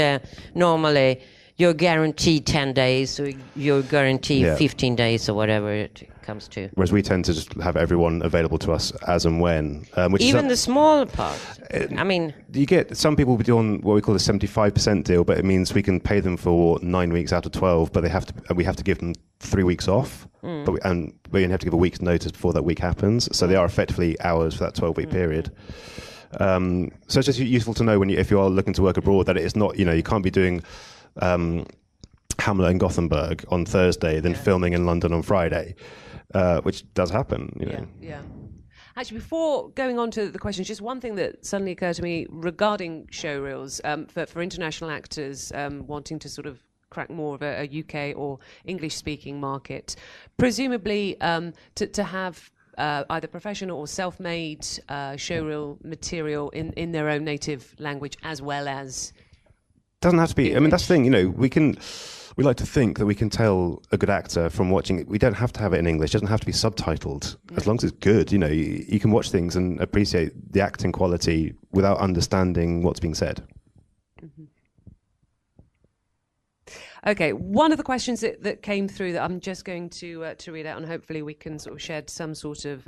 normally you're guaranteed 10 days, or you're guaranteed 15 days, or whatever it comes to. Whereas we tend to just have everyone available to us as and when. Which even the small part. I mean, you get some people will be doing what we call a 75% deal, but it means we can pay them for 9 weeks out of 12, but we have to give them 3 weeks off, but we have to give a week's notice before that week happens. So they are effectively hours for that 12-week period. So it's just useful to know if you are looking to work abroad that it's not, you can't be doing Hamlet and Gothenburg on Thursday, then filming in London on Friday, which does happen. Yeah. Actually, before going on to the questions, just one thing that suddenly occurred to me regarding showreels for international actors wanting to sort of crack more of a UK or English-speaking market. Presumably, to have either professional or self-made showreel material in their own native language, as well as doesn't have to be. I mean, that's the thing. We like to think that we can tell a good actor from watching it. We don't have to have it in English. It doesn't have to be subtitled. As long as it's good, you can watch things and appreciate the acting quality without understanding what's being said. Mm-hmm. Okay, one of the questions that came through that I'm just going to read out, and hopefully we can sort of shed some sort of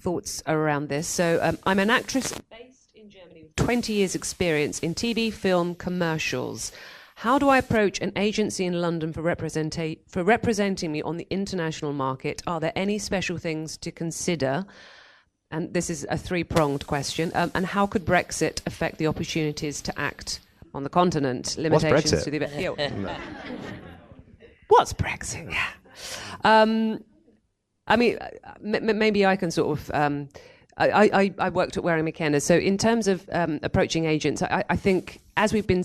thoughts around this. So I'm an actress based in Germany with 20 years experience in TV, film, commercials. How do I approach an agency in London for representing me on the international market? Are there any special things to consider? And this is a three-pronged question. And how could Brexit affect the opportunities to act on the continent? Limitations What's to Brexit? the What's Brexit? Yeah. I mean, maybe I can sort of. I worked at Waring McKenna, so in terms of approaching agents, I think as we've been,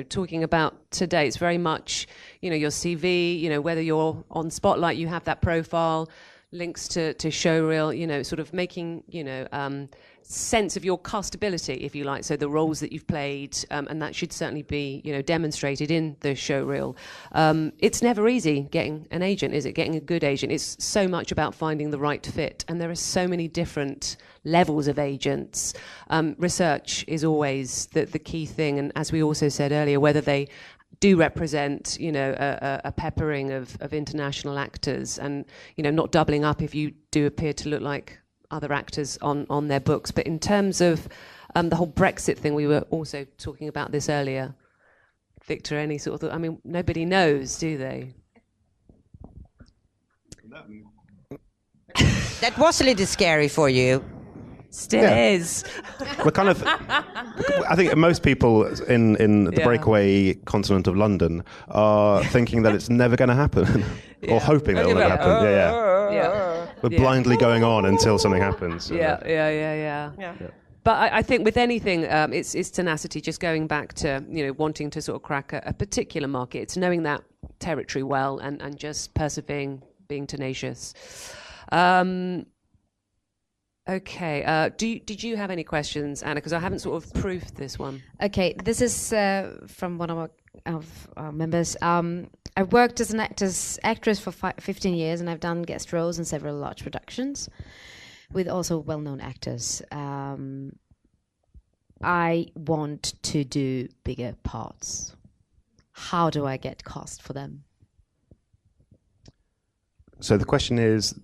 talking about today, it's very much, your CV, whether you're on Spotlight, you have that profile, links to showreel, sort of making, sense of your castability, if you like, so the roles that you've played, and that should certainly be, demonstrated in the showreel. It's never easy getting an agent, is it? Getting a good agent. It's so much about finding the right fit, and there are so many different levels of agents. Research is always the key thing, and as we also said earlier, whether they do represent, a peppering of international actors, and, not doubling up if you do appear to look like other actors on their books. But in terms of the whole Brexit thing, we were also talking about this earlier. Victor, any sort of, nobody knows, do they? That was a little scary for you. Still is. We're kind of, I think most people in the breakaway continent of London are thinking that it's never going to happen, or hoping that it'll never happen. Yeah. We're blindly going on until something happens. Yeah. But I think with anything, it's tenacity, just going back to, wanting to sort of crack a particular market. It's knowing that territory well and just persevering, being tenacious. Okay. Did you have any questions, Anna? Because I haven't sort of proofed this one. Okay, this is from one of our members. I worked as an actress for 15 years, and I've done guest roles in several large productions with also well-known actors. I want to do bigger parts. How do I get cast for them? So the question is,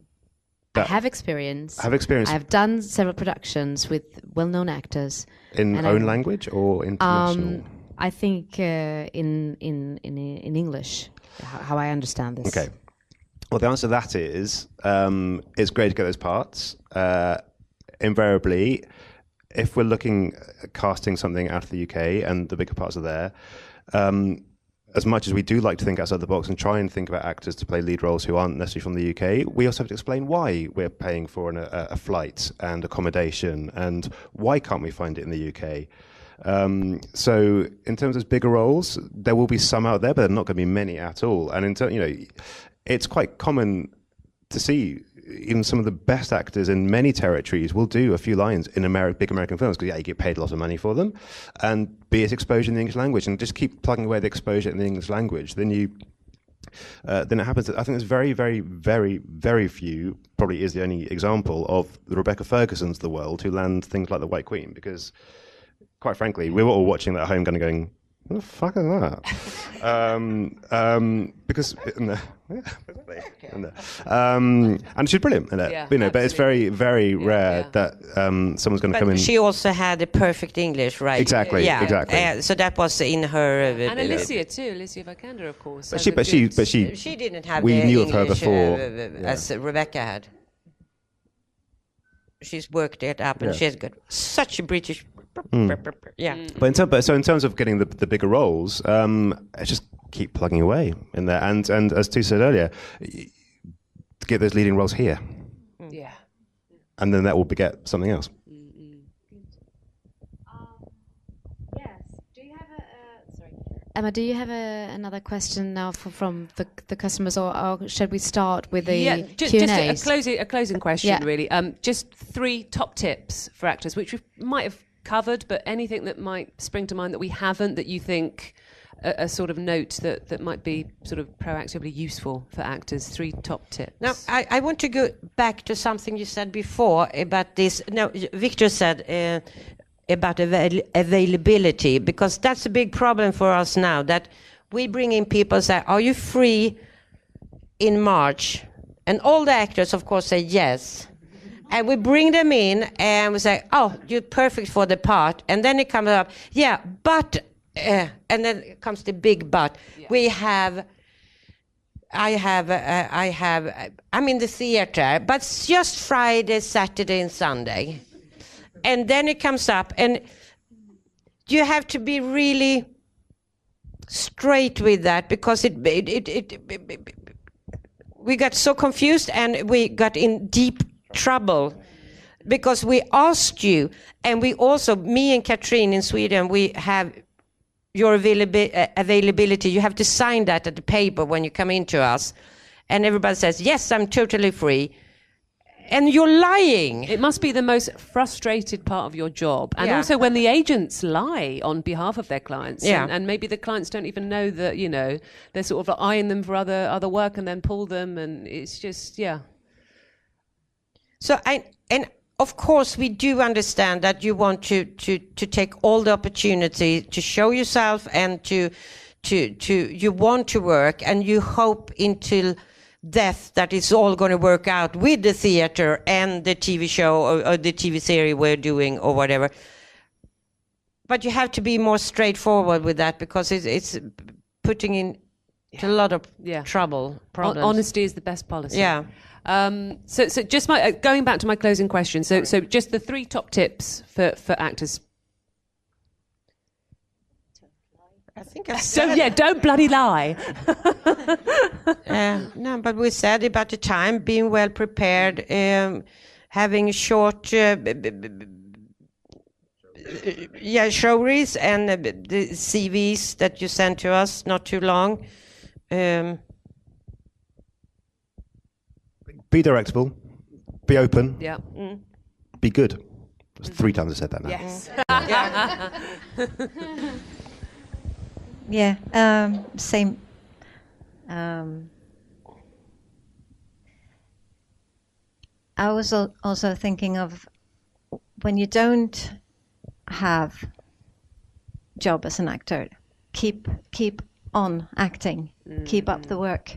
I have experience. have experience I've done several productions with well-known actors. in and own I- language or international? I think in English, how I understand this. Okay. Well, the answer to that is it's great to get those parts. Invariably, if we're looking at casting something out of the UK and the bigger parts are there, as much as we do like to think outside the box and try and think about actors to play lead roles who aren't necessarily from the UK, we also have to explain why we're paying for a flight and accommodation, and why can't we find it in the UK. So in terms of bigger roles, there will be some out there, but there are not going to be many at all. And it's quite common to see even some of the best actors in many territories will do a few lines in big American films because you get paid a lot of money for them, and be it exposure in the English language, and just keep plugging away the exposure in the English language. Then it happens. I think there's very, very, very, very few, probably is the only example of the Rebecca Fergusons of the world who land things like The White Queen, because quite frankly, we were all watching that at home going, what the fuck is that? Because and she's brilliant in it, Yeah, but it's very, very rare that someone's going to come in. She also had a perfect English, right? Exactly, Yeah. exactly. So that was in her. And Alicia too, Alicia Vikander, of course. But has she, a good- She didn't have we the knew of her English, before, as Rebecca had. She's worked it up, and Yeah. she's good. Such a British. Yeah. But in terms of getting the bigger roles, just keep plugging away in there, and as Tu said earlier, to get those leading roles here, Yeah. and then that will beget something else. Yes. Do you have sorry, Emma? Do you have another question now from the customers, or should we start with the just Q&As? a closing question, Yeah. really. Just 3 top tips for actors, which we might have covered, but anything that might spring to mind that we haven't, that you think a sort of note that might be sort of proactively useful for actors. 3 top tips. Now, I want to go back to something you said before about this. No, Victor said about availability, because that's a big problem for us now, that we bring in people say, are you free in March? And all the actors, of course, say yes. And we bring them in and we say, oh, you're perfect for the part. And then it comes up, yeah, but, and then comes the big but. Yeah. I'm in the theater, but it's just Friday, Saturday, and Sunday. And then it comes up, and you have to be really straight with that, because we got so confused and we got in deep trouble, because we asked you, and we also, me and Catrin in Sweden, we have your availability. You have to sign that at the paper when you come into us, and everybody says, yes, I'm totally free. And you're lying. It must be the most frustrated part of your job. And Yeah. also when the agents lie on behalf of their clients. Yeah. And maybe the clients don't even know that, they're sort of eyeing them for other work and then pull them. And it's just, yeah. So and of course we do understand that you want to take all the opportunity to show yourself, and to you want to work, and you hope until death that it's all going to work out with the theater and the TV show or the TV series we're doing or whatever. But you have to be more straightforward with that, because it's putting in a lot of trouble, problems. Honesty is the best policy. Yeah. So just going back to my closing question. So just the 3 top tips for actors. I think I So said yeah, don't bloody lie. no, but we said about the time, being well prepared, having short showreels, and the CVs that you send to us, not too long. Be directable, be open, Yeah. be good. That's 3 times I said that now. Yes. Yeah, same. I was also thinking of when you don't have job as an actor, keep on acting, keep up the work.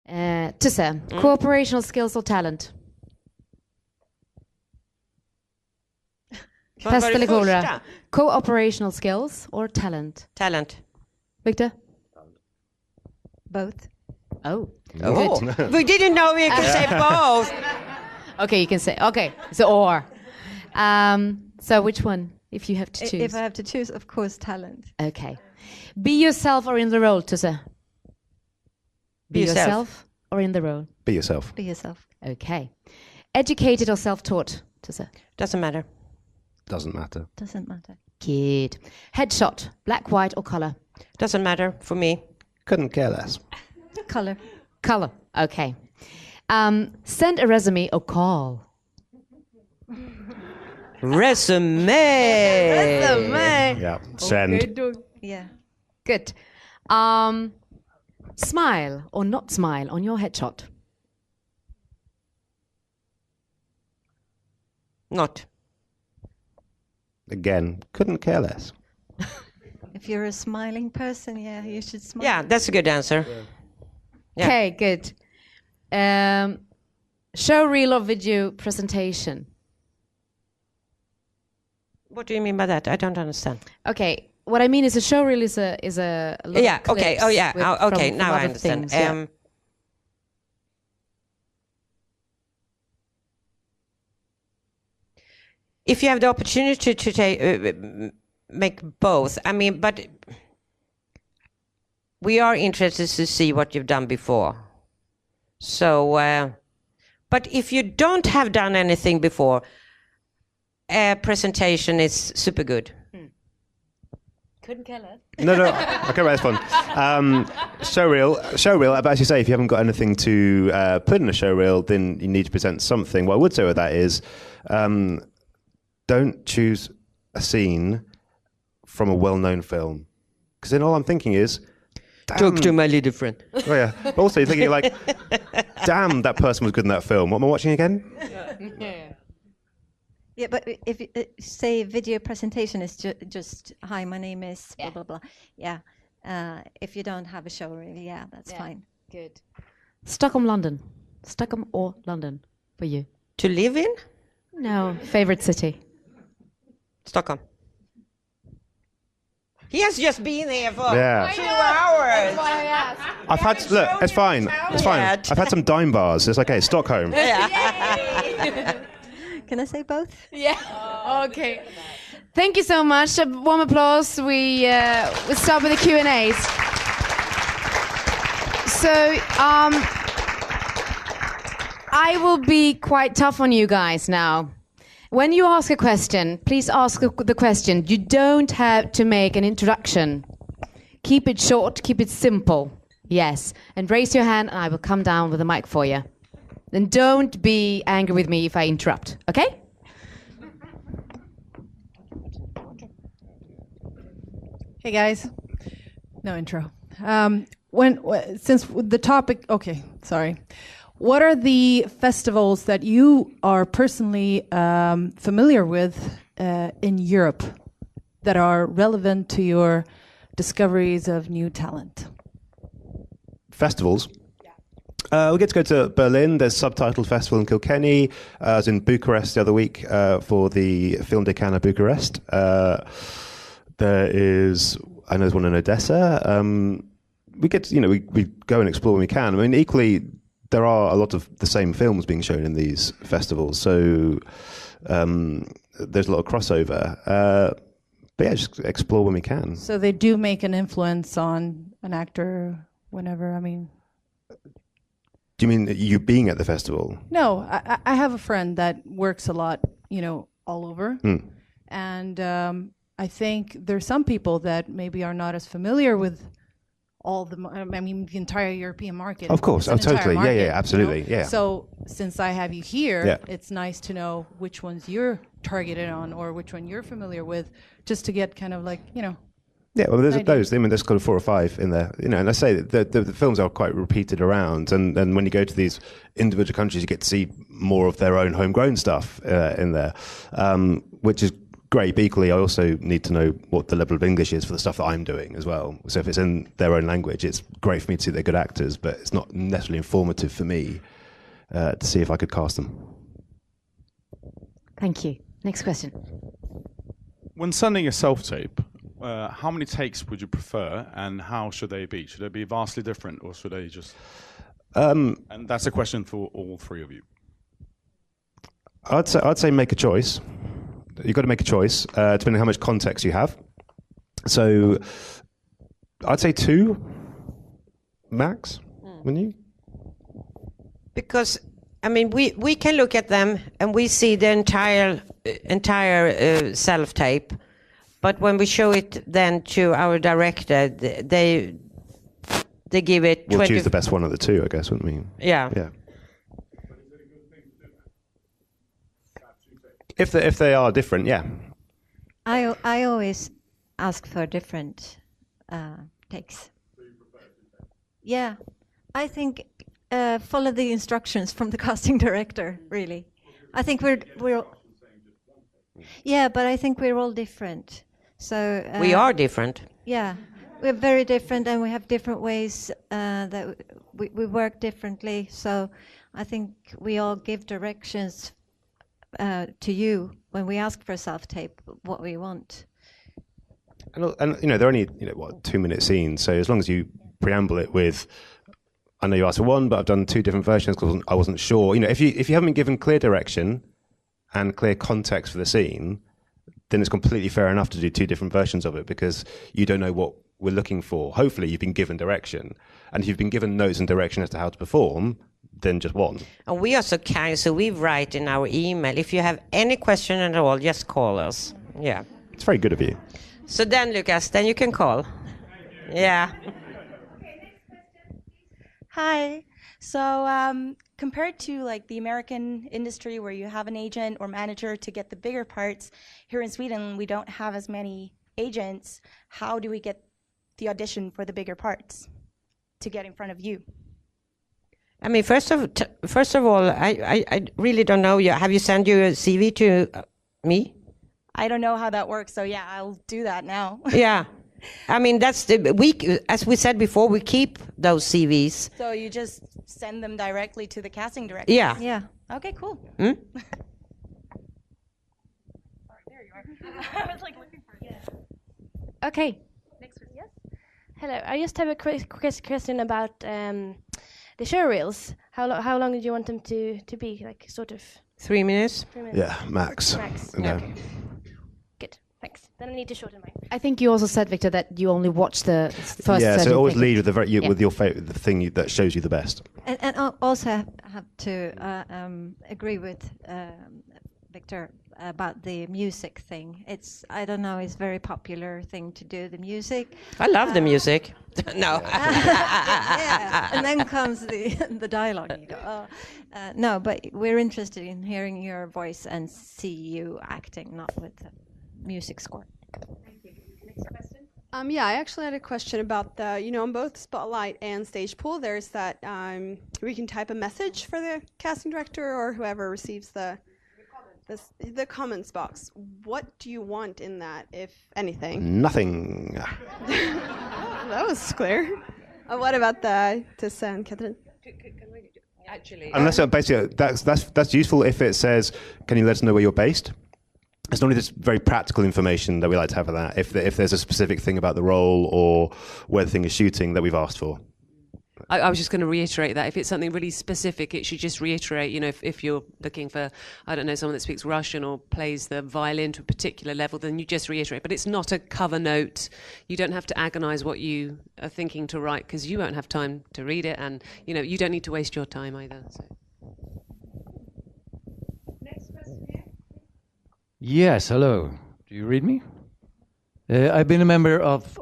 Tusse, cooperational skills or talent? Vad var det första? Cooperational skills or talent? Talent. Victor? Both. Oh. Oh. We didn't know we could say both. Okay, you can say. Okay, so or. So which one, if you have to choose? If I have to choose, of course, talent. Okay. Be yourself or in the role, Tusse? Be yourself or in the role? Be yourself. Be yourself. Okay. Educated or self-taught, Tusse? Doesn't matter. Doesn't matter. Doesn't matter. Good. Headshot, black, white or color? Doesn't matter for me. Couldn't care less. Color. Color. Okay. Send a resume or call? Resume. Yeah. Send. Yeah. Good. Smile or not smile on your headshot? Not. Again, couldn't care less. If you're a smiling person, yeah, you should smile. Yeah, that's a good answer. Yeah. Okay, good. Show reel or video presentation? What do you mean by that? I don't understand. Okay, what I mean is a show reel is a lot Yeah, of okay. clips Oh, yeah. with- Okay, from now I other understand. things, yeah. If you have the opportunity to make both, I mean, but we are interested to see what you've done before. So, but if you don't have done anything before, a presentation is super good. Couldn't care less. No. Okay, right, that's fun. Show reel. But as you say, if you haven't got anything to put in a show reel, then you need to present something. What I would say with that is, don't choose a scene from a well-known film, because then all I'm thinking is, Talk to my little friend. oh yeah. But also you're thinking like, damn, that person was good in that film. What am I watching again? Yeah, but if say video presentation is just hi, my name is blah blah blah. Yeah, if you don't have a show really, yeah, that's fine. Good. Stockholm, London. Stockholm or London for you? To live in? No. Favorite city? Stockholm. He has just been here for Yeah. 2 hours. I've had look. It's fine. It's fine. Yet. I've had some dime bars. It's okay. Stockholm. Can I say both? Yeah. Okay. Thank you so much. A warm applause. We start with the Q&As. So I will be quite tough on you guys now. When you ask a question, please ask the question. You don't have to make an introduction. Keep it short, keep it simple. Yes. And raise your hand and I will come down with a mic for you. Then don't be angry with me if I interrupt, okay? Hey guys, no intro. Since the topic, okay, sorry. What are the festivals that you are personally familiar with in Europe that are relevant to your discoveries of new talent? Festivals. We get to go to Berlin. There's Subtitled Festival in Kilkenny. I was in Bucharest the other week for the Film de Cannes Bucharest. There is, I know there's one in Odessa. We get to, we go and explore when we can. I mean, equally, there are a lot of the same films being shown in these festivals, so there's a lot of crossover. But yeah, just explore when we can. So they do make an influence on an actor whenever, I mean... Do you mean you being at the festival? No, I have a friend that works a lot, all over. And I think there's some people that maybe are not as familiar with the entire European market. Of course, It's an entire totally. market, Yeah, absolutely. Yeah. So since I have you here, Yeah. it's nice to know which ones you're targeted on or which one you're familiar with, just to get kind of like, Yeah, well, there's idea. those. I mean, there's kind of 4 or 5 in there, And I say that the films are quite repeated around, and when you go to these individual countries, you get to see more of their own homegrown stuff in there, which is great. But equally, I also need to know what the level of English is for the stuff that I'm doing as well. So if it's in their own language, it's great for me to see they're good actors, but it's not necessarily informative for me to see if I could cast them. Thank you. Next question. When sending a self-tape, how many takes would you prefer, and how should they be? Should they be vastly different, or should they just... and that's a question for all three of you. I'd say make a choice. You've got to make a choice, depending on how much context you have. So I'd say 2 max, wouldn't you? Because I mean, we can look at them and we see the entire self-tape, but when we show it then to our director, they give it. We'll choose the best one of the 2, I guess, wouldn't we? Yeah. Yeah. If they are different, yeah. I always ask for different takes. Yeah, I think follow the instructions from the casting director. Really, I think we're. Yeah, but I think we're all different. So we are different. Yeah, we're very different, and we have different ways that we work differently. So I think we all give directions to you when we ask for self-tape what we want. And you know, they're only 2-minute scenes, so as long as you preamble it with, I know you asked for 1, but I've done 2 different versions because I wasn't sure. You know, if you haven't been given clear direction and clear context for the scene, then it's completely fair enough to do 2 different versions of it because you don't know what we're looking for. Hopefully, you've been given direction, and if you've been given notes and direction as to how to perform, then just 1. And we are so kind, so we write in our email, if you have any question at all, just call us. Yeah. It's very good of you. So then, Lucas, then you can call. Yeah. Hi. So compared to like the American industry where you have an agent or manager to get the bigger parts, here in Sweden we don't have as many agents. How do we get the audition for the bigger parts to get in front of you? I mean, first of all, I really don't know. Have you sent your CV to me? I don't know how that works, so yeah, I'll do that now. Yeah. I mean, as we said before, we keep those CVs. So you just send them directly to the casting director? Yeah. Yeah. Okay, cool. Hmm? Sorry, there you are. I was like looking for it. Okay. Next one, yes? Hello, I just have a quick question about the show reels. How long do you want them to be? Like, sort of? 3 minutes? 3 minutes. Yeah, max. Max. No. Okay. Good. Thanks. Then I need to shorten mine. I think you also said, Victor, that you only watch the first. Yeah, so always thing. lead with with your favorite, the thing that shows you the best. And also have to agree with Victor about the music thing. I don't know, it's a very popular thing to do, the music. I love the music. No. Yeah, and then comes the dialogue. You go, oh. No, but we're interested in hearing your voice and see you acting, not with the music score. Thank you. Next question. Yeah, I actually had a question about on both Spotlight and StagePool, there's that we can type a message for the casting director or whoever receives the comments box. What do you want in that, if anything? Nothing. That was clear. What about the Tusse and Catrin? Actually, Unless basically that's useful if it says, "Can you let us know where you're based?" It's normally just very practical information that we like to have for that. If there's a specific thing about the role or where the thing is shooting that we've asked for. I was just going to reiterate that if it's something really specific, it should just reiterate, if you're looking for, I don't know, someone that speaks Russian or plays the violin to a particular level, then you just reiterate. But it's not a cover note. You don't have to agonize what you are thinking to write because you won't have time to read it. And, you don't need to waste your time either. So. Next question. Yes, hello. Do you read me? I've been a member of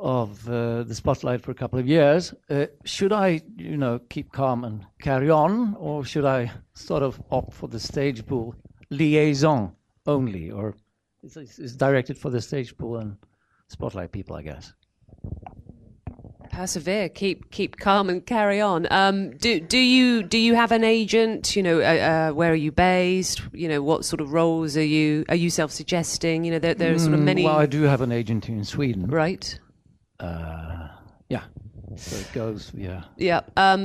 the Spotlight for a couple of years. Should I, keep calm and carry on, or should I sort of opt for the StagePool liaison only, or it's directed for the StagePool and Spotlight people, I guess? persevere, keep calm, and carry on. Do you have an agent? You know, where are you based? You know, what sort of roles are you self-suggesting? You know, there are sort of many. Well, I do have an agent here in Sweden. Right. Yeah. So it goes. Yeah. Yeah.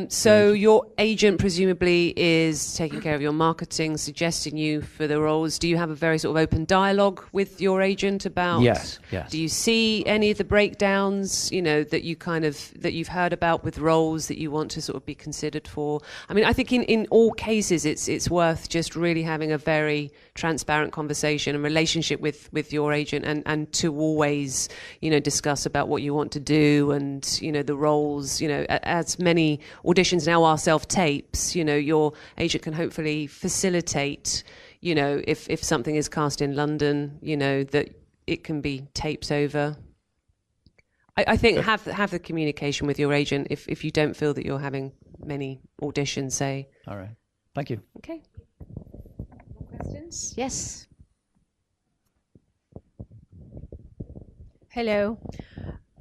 So your agent presumably is taking care of your marketing, suggesting you for the roles. Do you have a very sort of open dialogue with your agent about? Yes. Do you see any of the breakdowns, you know, that you've heard about with roles that you want to sort of be considered for? I mean, I think in all cases, it's worth just really having a very transparent conversation and relationship with your agent, and to always, you know, discuss about what you want to do and, you know, the roles. You know, as many auditions now are self-tapes, you know, your agent can hopefully facilitate, you know, if something is cast in London, you know, that it can be tapes over. I think have the communication with your agent if you don't feel that you're having many auditions, say. All right. Thank you. Okay. More questions? Yes. Hello.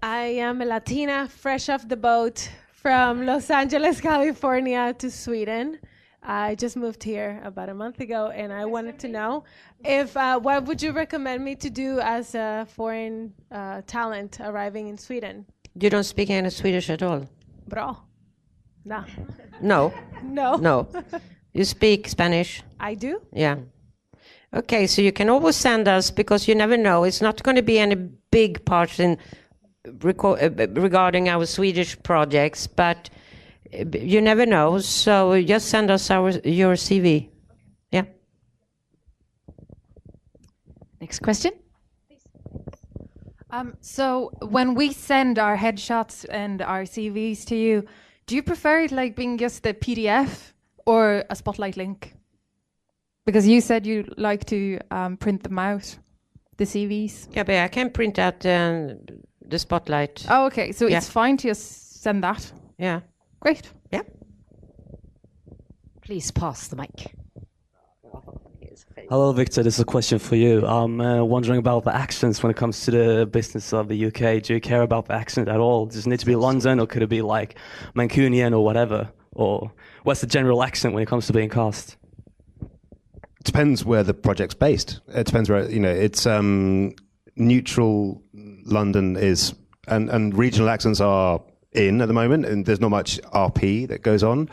I am a Latina fresh off the boat from Los Angeles, California to Sweden. I just moved here about a month ago, and I wanted to know if what would you recommend me to do as a foreign talent arriving in Sweden? You don't speak any Swedish at all? Bra. No. No? No. No. You speak Spanish? I do. Yeah. Okay, so you can always send us, because you never know. It's not going to be any big parts in regarding our Swedish projects, but you never know. So just send us your CV. Yeah. Next question. So when we send our headshots and our CVs to you, do you prefer it like being just a PDF or a Spotlight link? Because you said you like to print them out, the CVs. Yeah, but I can print out the Spotlight. Oh, okay. So it's fine to just send that? Yeah. Great. Yeah. Please pass the mic. Hello, Victor. This is a question for you. I'm wondering about the accents when it comes to the business of the UK. Do you care about the accent at all? Does it need to be London, or could it be like Mancunian or whatever? Or what's the general accent when it comes to being cast? It depends where the project's based. It depends where, you know, it's neutral. London is, and regional accents are in at the moment, and there's not much RP that goes on.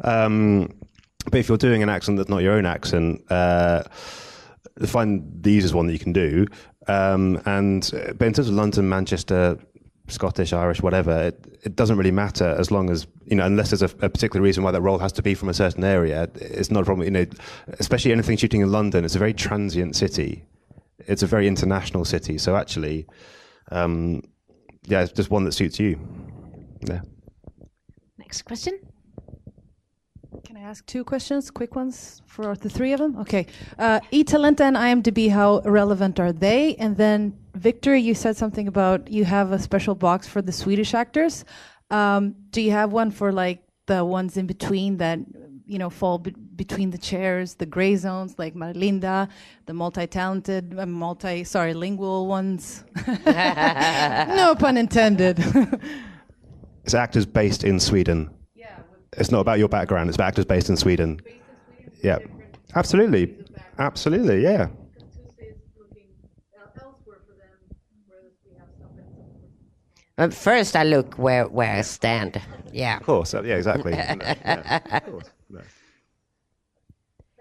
But if you're doing an accent that's not your own accent, find the easiest one that you can do. But in terms of London, Manchester, Scottish, Irish, whatever, it doesn't really matter, as long as, you know, unless there's a particular reason why that role has to be from a certain area, it's not a problem. You know, especially anything shooting in London, it's a very transient city. It's a very international city. So actually, it's just one that suits you. Yeah. Next question. Can I ask two questions, quick ones for the three of them? Okay. eTalenta and IMDb, how relevant are they? And then, Victor, you said something about you have a special box for the Swedish actors. Do you have one for like the ones in between that, you know, fall between the chairs, the gray zones, like Marlinda, the multi-talented, lingual ones? No pun intended. It's actors based in Sweden. It's not about your background. It's about actors based in Sweden. Yeah, absolutely, absolutely, yeah. First, I look where I stand. Yeah. Of course. Yeah. Exactly. Of course. No.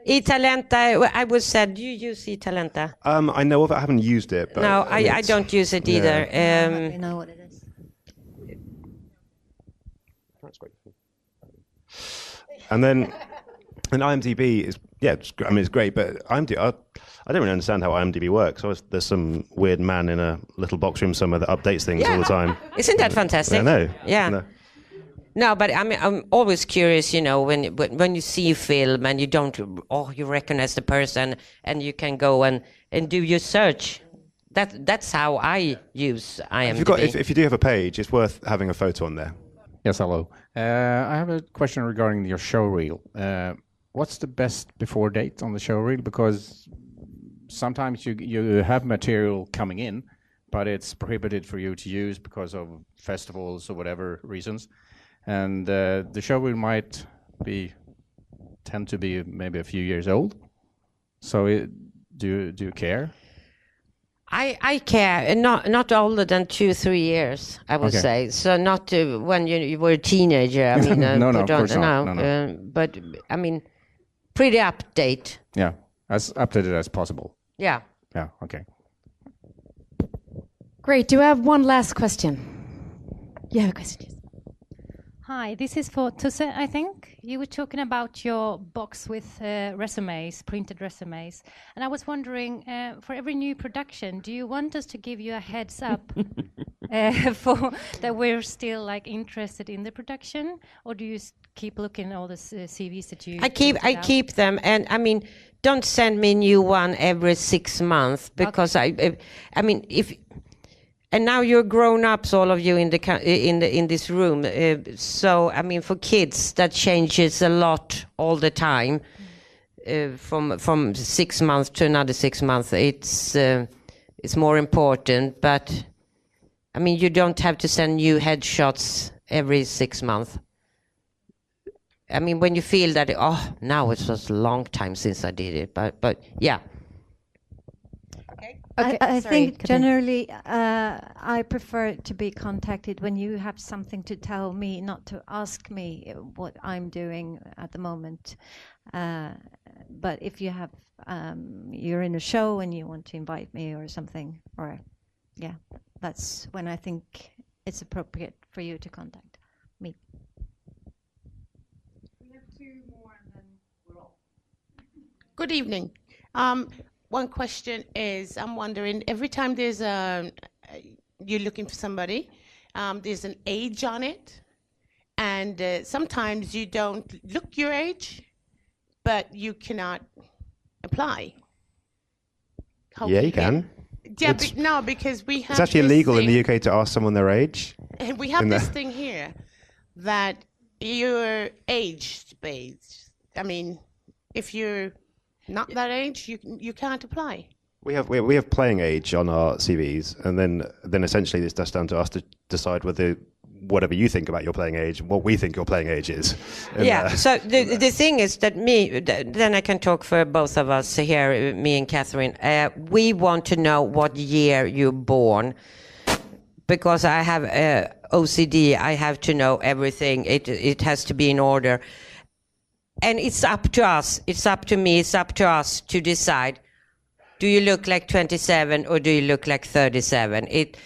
eTalenta. I would say, do you use eTalenta? I know of it. I haven't used it. But no, I don't use it either. I know what it is. That's great. And then, IMDb is, it's great, but IMDb, I don't really understand how IMDb works. There's some weird man in a little box room somewhere that updates things all the time. Isn't that fantastic? I know. Yeah. No, but I mean, I'm always curious, you know, when you see a film and you recognize the person, and you can go and do your search. That's how I use IMDb. If you do have a page, it's worth having a photo on there. Yes, hello. I have a question regarding your show reel. What's the best before date on the show reel? Because sometimes you have material coming in, but it's prohibited for you to use because of festivals or whatever reasons. And the show reel might tend to be maybe a few years old. So do you care? I care, not older than 2-3 years, I would say. So not when you were a teenager. I mean, no, of course not. No. But I mean, pretty update. Yeah, as updated as possible. Yeah. Yeah. Okay. Great. Do I have one last question? You have a question? Yes. Hi, this is for Tusse, I think. You were talking about your box with resumes, printed resumes. And I was wondering, for every new production, do you want us to give you a heads up for that we're still like interested in the production? Or do you keep looking at all the CVs that you I keep them, and I mean, don't send me a new one every 6 months, because I mean, if... And now you're grown-ups, all of you in this room. So I mean, for kids, that changes a lot all the time. From 6 months to another 6 months, it's more important. But I mean, you don't have to send new headshots every 6 months. I mean, when you feel that, now it was a long time since I did it. But yeah. Okay. I think Catrin. generally I prefer to be contacted when you have something to tell me, not to ask me what I'm doing at the moment. But if you have, you're in a show and you want to invite me or something, or yeah, that's when I think it's appropriate for you to contact me. We have 2 more and then we're off. Good evening. One question is, I'm wondering, every time there's you're looking for somebody, there's an age on it, and sometimes you don't look your age, but you cannot apply. Yeah, you can. Yeah, no, because we have... It's actually illegal in the UK to ask someone their age. We have this thing here, that you're age-based. I mean, if you're not that age, you can't apply. We have playing age on our CVs, and then essentially it's just down to us to decide whether whatever you think about your playing age, what we think your playing age is. Yeah. So the thing is that then I can talk for both of us here, me and Catrin. We want to know what year you're born, because I have OCD. I have to know everything. It has to be in order. And it's up to us, it's up to me, it's up to us to decide, do you look like 27 or do you look like 37? It's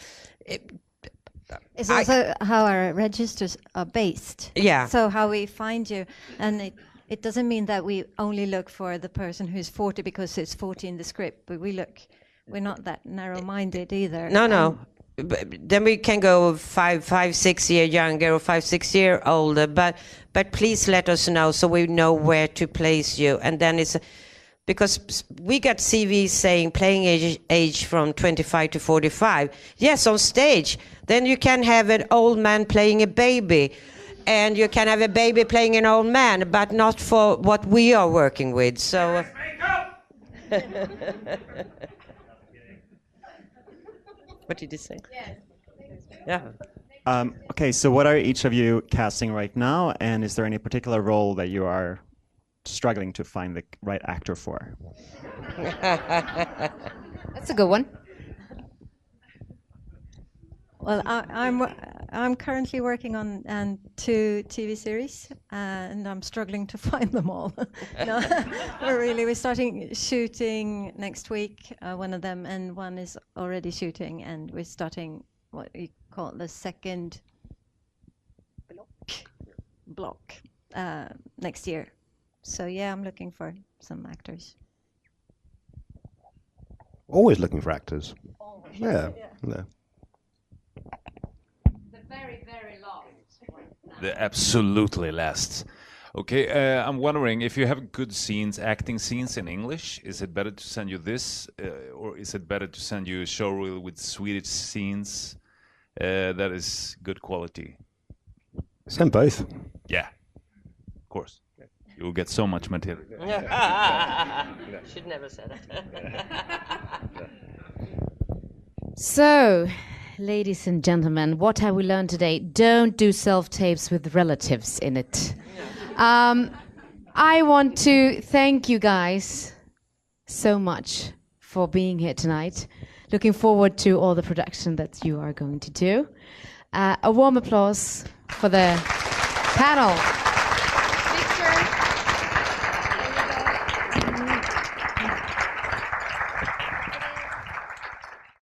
also how our registers are based. Yeah. So how we find you. And it doesn't mean that we only look for the person who's 40 because it's 40 in the script, but we're not that narrow-minded either. No. Then we can go 5-6 years younger or 5-6 years older, but please let us know so we know where to place you. And then it's because we got CVs saying playing age from 25 to 45. Yes, on stage. Then you can have an old man playing a baby, and you can have a baby playing an old man, but not for what we are working with. So. What did you say? Yes. Yeah. Okay, so what are each of you casting right now, and is there any particular role that you are struggling to find the right actor for? That's a good one. Well, I'm currently working on 2 TV series, and I'm struggling to find them all. No, we're starting shooting next week, one of them, and one is already shooting, and we're starting what we call the second block next year. So yeah, I'm looking for some actors. Always looking for actors. Always. Yeah. Very last. The absolutely last. Okay, I'm wondering if you have good scenes, acting scenes in English, is it better to send you this, or is it better to send you a show reel with Swedish scenes that is good quality? Send both. Yeah, of course. You'll get so much material. Should never say that. So, ladies and gentlemen, what have we learned today? Don't do self-tapes with relatives in it. I want to thank you guys so much for being here tonight. Looking forward to all the production that you are going to do. A warm applause for the panel.